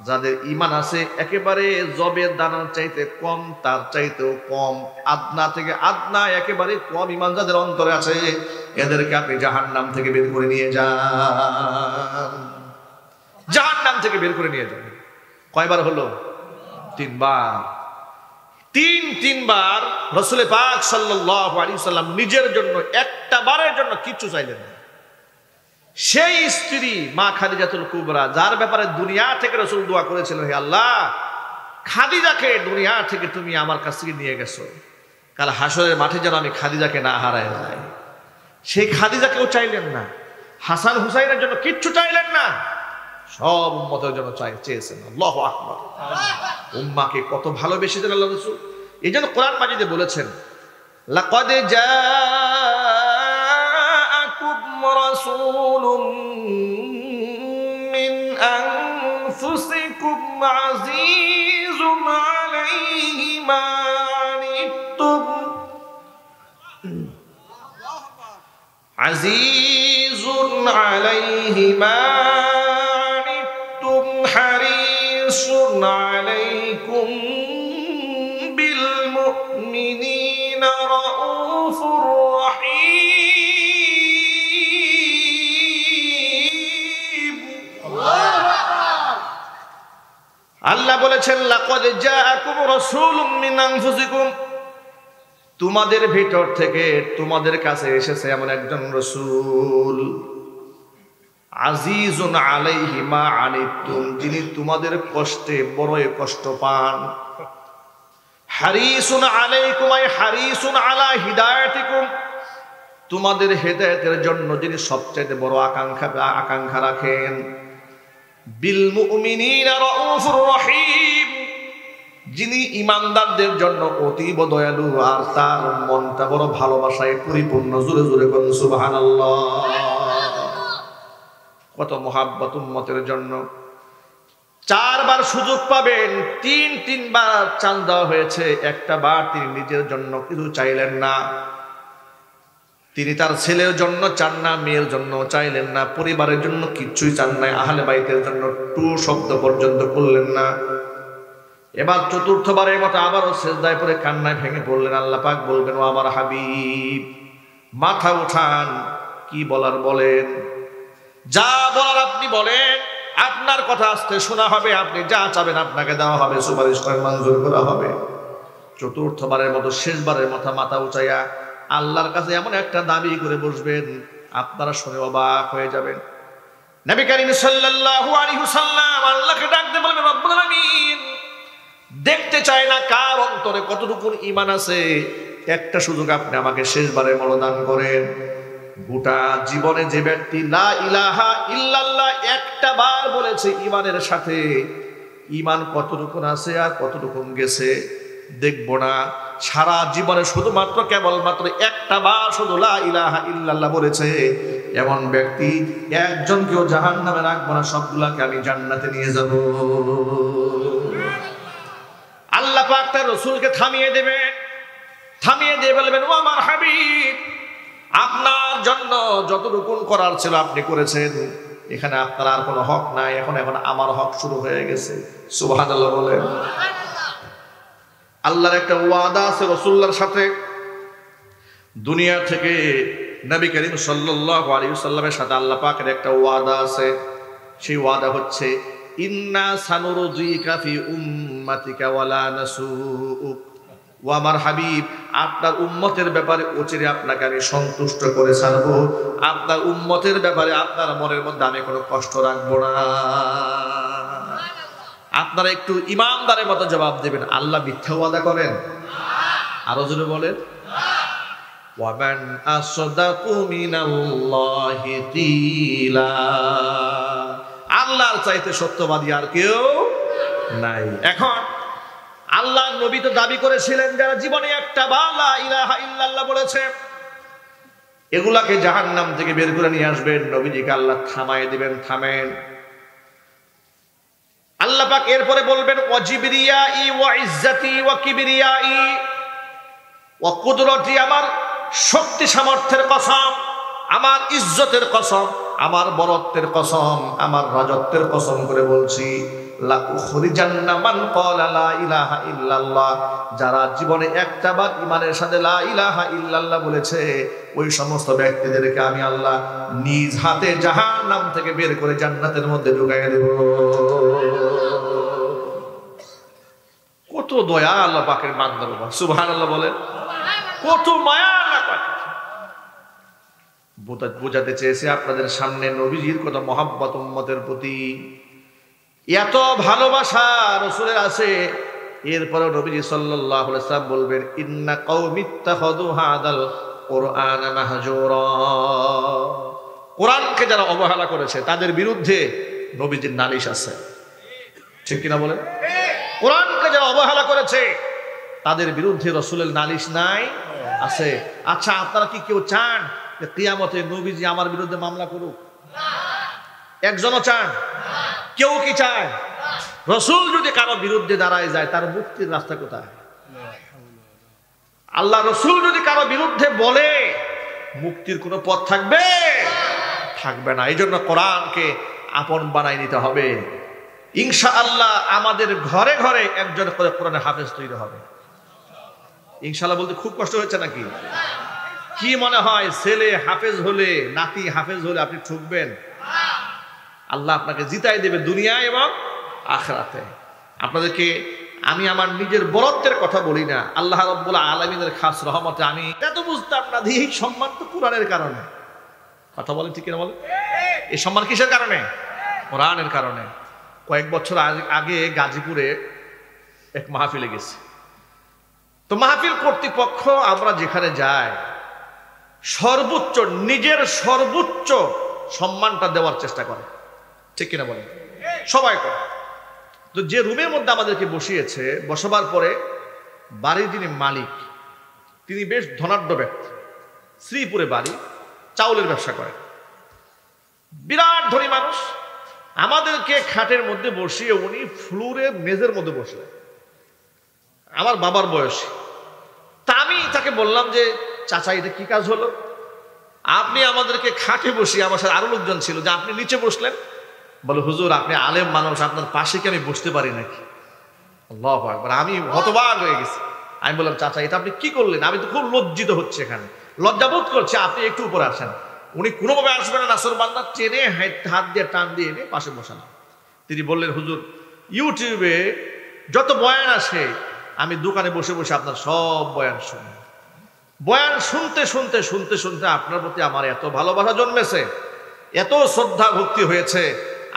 যাদের ঈমান আছে একেবারে জবের দানার চাইতে কম, তার চাইতেও কম, আদনা থেকে আদনা একেবারে কম ঈমান যাদের অন্তরে আছে, এদেরকে আপনি জাহান্নাম থেকে বের করে নিয়ে যান। জাহান্নাম থেকে বের করে নিয়ে যান। কয়বার হলো? তিনবার। তিনবার রাসূল পাক সাল্লাল্লাহু আলাইহি ওয়াসাল্লাম নিজের জন্য একটা বারের জন্য কিচ্ছু চাইলেন না। সেই স্ত্রী মা খাদিজাতুল কুবরা, যার ব্যাপারে দুনিয়া থেকে রাসূল দোয়া করেছিলেন, হে আল্লাহ, খাদিজাকে দুনিয়া থেকে তুমি আমার কাছ থেকে নিয়ে গেছো, কাল হাসরের মাঠে যেন আমি খাদিজাকে না হারায় যাই। সেই খাদিজাকেও চাইলেন না, হাসান হুসাইনের জন্য কিচ্ছু চাইলেন না, সব উম্মতের জন্য চেয়েছেন। আল্লাহু আকবার। উম্মাকে কত ভালোবেসেছেন আল্লাহ রাসূল। এই জন্য কোরআন মাজিদে বলেছেন, লাকাদ জাআকুম রাসূলুম মিন আনফুসিকুম আজিজুন আলাইহি মা আনিতুম আজিজুন আলাইহি মা আনিতুম হারিসুন আলাইকুম বিল মুমিনিনা রাউফুর রহিম। আল্লাহ বলেছেন, লাকাদ জাআকুম রাসূলুম মিন আনফুসিকুম, তোমাদের ভিতর থেকে তোমাদের কাছে এসেছে এমন একজন রাসূল, আজিজুন আলাইহি মা আনিতুম, যিনি তোমাদের কষ্টে বড়ই কষ্ট পান, হারিসুন আলাইকুম আই হারিসুন আলা হিদায়াতিকুম, তোমাদের হেদায়েতের জন্য যিনি সবচেয়ে বড় আকাঙ্ক্ষা রাখেন, বিল মুমিনিনা রাউফুর রহিম, যিনি ঈমানদারদের জন্য অতীব দয়ালু আর তার মনটা বড় ভালোবাসায় পরিপূর্ণ। জোরে জোরে বলুন সুবহানাল্লাহ। কত মুহাব্বত উম্মতের জন্য। 4 বার সুযোগ পাবেন, তিনবার চান্স দেওয়া হয়েছে, একটা বার তিনি নিজের জন্য কিছু চাইলেন না, তিনি তার ছেলের জন্য চান না, মেয়ের জন্য চাইলেন না, পরিবারের জন্য কিচ্ছুই চান না, আহলে বাইতের জন্য টু শব্দ পর্যন্ত করলেন না। এবার 4র্থবারের মতো আবারও সিজদায় পড়ে কান্নায় ভেঙে পড়লেন। আল্লাহ পাক বলবেন, ও আমার হাবিব, মাথা উঠান, কি বলার বলেন, যা বলার আপনি বলেন, আপনার কথা আস্তে শোনা হবে, আপনি যা চাবেন আপনাকে দেওয়া হবে, সুপারিশ করে মঞ্জুর করা হবে। 4র্থবারের মতো শেষবারের মতো মাথা উঠাইয়া আল্লাহর কাছে এমন একটা দাবি করে বসবেন, আপনারা শুনে অবাক হয়ে যাবেন। নবী করিম সাল্লাল্লাহু আলাইহি ওয়াসাল্লাম আল্লাহকে ডাকতে বলবেন, রব্বুল আলামিন, দেখতে চায় না কার অন্তরে কতটুকু ঈমান আছে, একটা সুযোগ আপনি আমাকে শেষবারের মতো দান করেন। গোটা জীবনে যে ব্যক্তি লা ইলাহা ইল্লাল্লাহ একটা বার বলেছে ঈমানের সাথে, ঈমান কতটুকু আছে আর কতটুকু গেছে দেখব না। সারা জীবনে শুধুমাত্র কেবলমাত্র একটা বার শুধু লা ইলাহা ইল্লাল্লাহ বলেছে এমন ব্যক্তি একজনকেও জাহান্নামে রাখবো না, সবগুলাকে আমি জান্নাতে নিয়ে যাব। আল্লাহ পাক তার রাসূলকে থামিয়ে দেবেন, থামিয়ে দিয়ে বলবেন, ও আমার হাবিব, আপনার জন্য যতটুকু করার ছিল আপনি করেছেন, এখানে আপনার আর কোনো হক নাই, এখন আমার হক শুরু হয়ে গেছে। সুবহানাল্লাহ বলেন। আল্লাহর একটা ওয়াদা আছে রাসূলুল্লাহর সাথে, দুনিয়া থেকে নবী করিম সাল্লাল্লাহু আলাইহি ওয়াসাল্লামের সাথে আল্লাহ পাকের একটা ওয়াদা আছে। সেই ওয়াদা হচ্ছে, ইন্না সানুরজিকা ফি উম্মাতিকা ওয়ালা নাসুক। ও আমার হাবিব, আপনার উম্মতের ব্যাপারে অচিরে আপনাকে আমি সন্তুষ্ট করে ছাড়বো, আপনার উম্মতের ব্যাপারে আপনার মনের মধ্যে আমি কোনো কষ্ট রাখবো না। আপনারা একটু ইমানদারের মতো জবাব দেবেন, আল্লাহ মিথ্যা ওয়াদা করেন? আরো জোরে বলেন, ওয়ামান আসদাকু মিনাল্লাহি কিলা। আল্লাহর চাইতে সত্যবাদী আর কেউ নাই। এখন আল্লাহ নবী তো দাবি করেছিলেন যারা জীবনে একটা বার লা ইলাহা ইল্লাল্লাহ বলেছে এগুলাকে জাহান্নাম থেকে বের করে নিয়ে আসবেন। নবীজিকে আল্লাহ থামায় দিবেন, থামেন। আল্লাহ পাক এরপরে বলবেন, ওয়া জিবরিয়াই ওয়া ইজ্জতি ওয়া কিবরিয়াই ওয়া কুদরতি, আমার শক্তি সামর্থ্যের কসম, আমার ইজ্জতের কসম, আমার বরত্বের কসম, আমার রাজত্বের কসম করে বলছি, লা উখরিজান্না মান ক্বালা লা ইলাহা ইল্লাল্লাহ, যারা জীবনে একটা বার ঈমানের সাথে লা ইলাহা ইল্লাল্লাহ বলেছে ওই সমস্ত ব্যক্তিদেরকে আমি আল্লাহ নিজ হাতে জাহান্নাম থেকে বের করে জান্নাতের মধ্যে ঢুকাইয়া দেব। কত দয়া আল্লাহ পাকের বান্দার উপর, সুবহানাল্লাহ বলেন, কত মায়া আল্লাহ পাকের। বোঝাতে চেয়েছে আপনাদের সামনে নবীজির কত মহব্বত উম্মতের প্রতি, এত ভালোবাসা রাসূলের আছে। এরপরেও নবীজি সাল্লাল্লাহু আলাইহি ওয়াসাল্লাম বলবেন, ইন্না কওমি ইত্তাখাযু হাযাল কুরআন মাহজুরা। কোরআনকে যারা অবহেলা করেছে তাদের বিরুদ্ধে নবীজির নালিশ আছে, ঠিক কিনা বলেন? কোরআনকে যারা অবহেলা করেছে তাদের বিরুদ্ধে রাসূলের নালিশ নাই, আছে। আচ্ছা, আপনারা কি কেউ চান যে কিয়ামতে নবীজি আমার বিরুদ্ধে মামলা করুক? একজনও চান? কেউ কি চায়? রাসূল যদি কারো বিরুদ্ধে দাঁড়ায় যায় তার মুক্তির রাস্তা কোথায়? আল্লাহ রাসূল যদি কারো বিরুদ্ধে বলে মুক্তির কোনো পথ থাকবে? থাকবে না। এই জন্য কোরআনকে আপন বানাই নিতে হবে। ইনশাআল্লাহ আমাদের ঘরে ঘরে একজন করে কোরআনের হাফেজ তৈরি হবে। ইনশাআল্লাহ বলতে খুব কষ্ট হচ্ছে নাকি? কি মনে হয় ছেলে হাফেজ হলে, নাতি হাফেজ হলে আপনি ঠকবেন? আল্লাহ আপনাকে জিতাই দেবে দুনিয়ায় এবং আখিরাতে। আপনাদেরকে আমি আমার নিজের বরত্বের কথা বলি না, আল্লাহ রাব্বুল আলামিনের খাস রহমতে আমি এত বুঝতাম না যে এই সম্মান তো কোরআনের কারণে। কথা বলেন, ঠিক কিনা বলেন? এই সম্মান কিসের কারণে? কোরআনের কারণে। কয়েক বছর আগে গাজীপুরে এক মাহফিলে গেছি। তো মাহফিল কর্তৃপক্ষ আমরা যেখানে যাই সর্বোচ্চ, নিজের সর্বোচ্চ সম্মানটা দেওয়ার চেষ্টা করে, ঠিক কিনা বলেন? সবাই করে। তো যে রুমের মধ্যে আমাদেরকে বসিয়েছে, বসবার পরে বাড়ির যিনি মালিক তিনি বেশ ধনাঢ্য ব্যক্তি, শ্রীপুরে বাড়ি, চাউলের ব্যবসা করে, বিরাট ধনী মানুষ। আমাদেরকে খাটের মধ্যে বসিয়ে উনি ফ্লোরে মেজের মধ্যে বসলেন, আমার বাবার বয়সী। তা আমি তাকে বললাম যে চাচা এটা কি কাজ হলো, আপনি আমাদেরকে খাটে বসিয়ে, আমার সাথে আরো লোকজন ছিল, যে আপনি নিচে বসলেন। বলে হুজুর আপনি আলেম মানুষ, আপনার পাশে কি আমি বসতে পারি নাকি? আল্লাহু আকবার। আমি হতবাক হয়ে গেছি। আমি বললাম চাচা এটা আপনি কি করলেন? আমি তো খুব লজ্জিত হচ্ছে, এখানে লজ্জাবোধ করছে, আপনি একটু উপরে আসেন। উনি কোনোভাবে আসবেন না, নাসর বান্দা টেনে হাত দিয়ে টান দিয়ে এনে পাশে বসান। তিনি বললেন হুজুর ইউটিউবে যত বয়ান আসে আমি দোকানে বসে বসে আপনার সব বয়ান শুনি, বয়ান শুনতে শুনতে শুনতে শুনতে আপনার প্রতি আমার এত ভালোবাসা জন্মেছে, এত শ্রদ্ধা ভক্তি হয়েছে,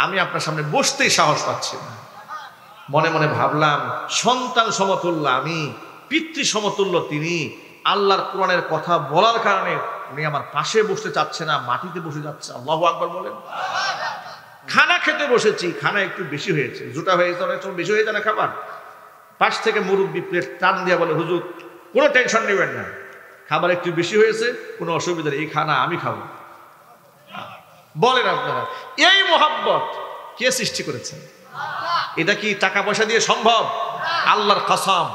আমি আপনার সামনে বসতেই সাহস পাচ্ছি না। মনে মনে ভাবলাম সন্তান সমতুল্য আমি, পিতৃ সমতুল্য তিনি, আল্লাহর কোরআনের কথা বলার কারণে উনি আমার পাশে বসতে চাচ্ছে না, মাটিতে বসে যাচ্ছে। আল্লাহু আকবার বলেন। খানা খেতে বসেছি, খানা একটু বেশি হয়েছে, জোটা হয়ে গেছে, অনেক সময় বেশি হয়ে যায় না খাবার। পাশ থেকে মুরব্বি প্লেট টান দিয়ে বলে হুজুর কোনো টেনশন নেবেন না, খাবার একটু বেশি হয়েছে, কোনো অসুবিধা নেই, এই খানা আমি খাবো। বলেন আপনারা এই মোহাব্বত কে সৃষ্টি করেছেন? এটা কি টাকা পয়সা দিয়ে সম্ভব? আল্লাহর কসম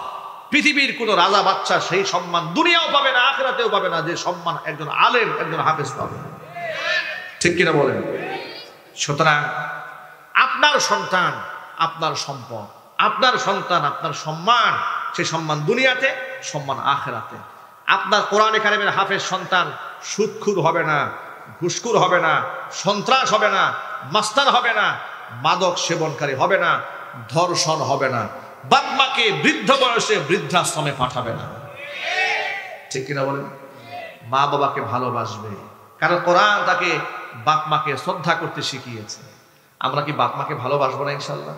পৃথিবীর কোন রাজা বাচ্চা সেই সম্মান দুনিয়াও পাবে না, আখিরাতেও পাবে না, যে সম্মান একজন আলেম একজন হাফেজ পাবে। ঠিক কিনা বলেন? সুতরাং আপনার সন্তান আপনার সম্পদ, আপনার সন্তান আপনার সম্মান, সেই সম্মান দুনিয়াতে, সম্মান আখিরাতে। আপনার কোরআনে কারিমের হাফেজ সন্তান সুদখোর হবে না, ঘুষখোর হবে না, সন্ত্রাস হবে না, মাস্তান হবে না, মাদক সেবনকারী হবে না, ধর্ষণ হবে না, বাপ মাকে বৃদ্ধ বয়সে বৃদ্ধাশ্রমে পাঠাবে না। ঠিক কিনা বলেন? মা বাবাকে ভালোবাসবে, কারণ কোরআন তাকে বাপ মাকে শ্রদ্ধা করতে শিখিয়েছে। আমরা কি বাপ মাকে ভালোবাসবো না ইনশাল্লাহ?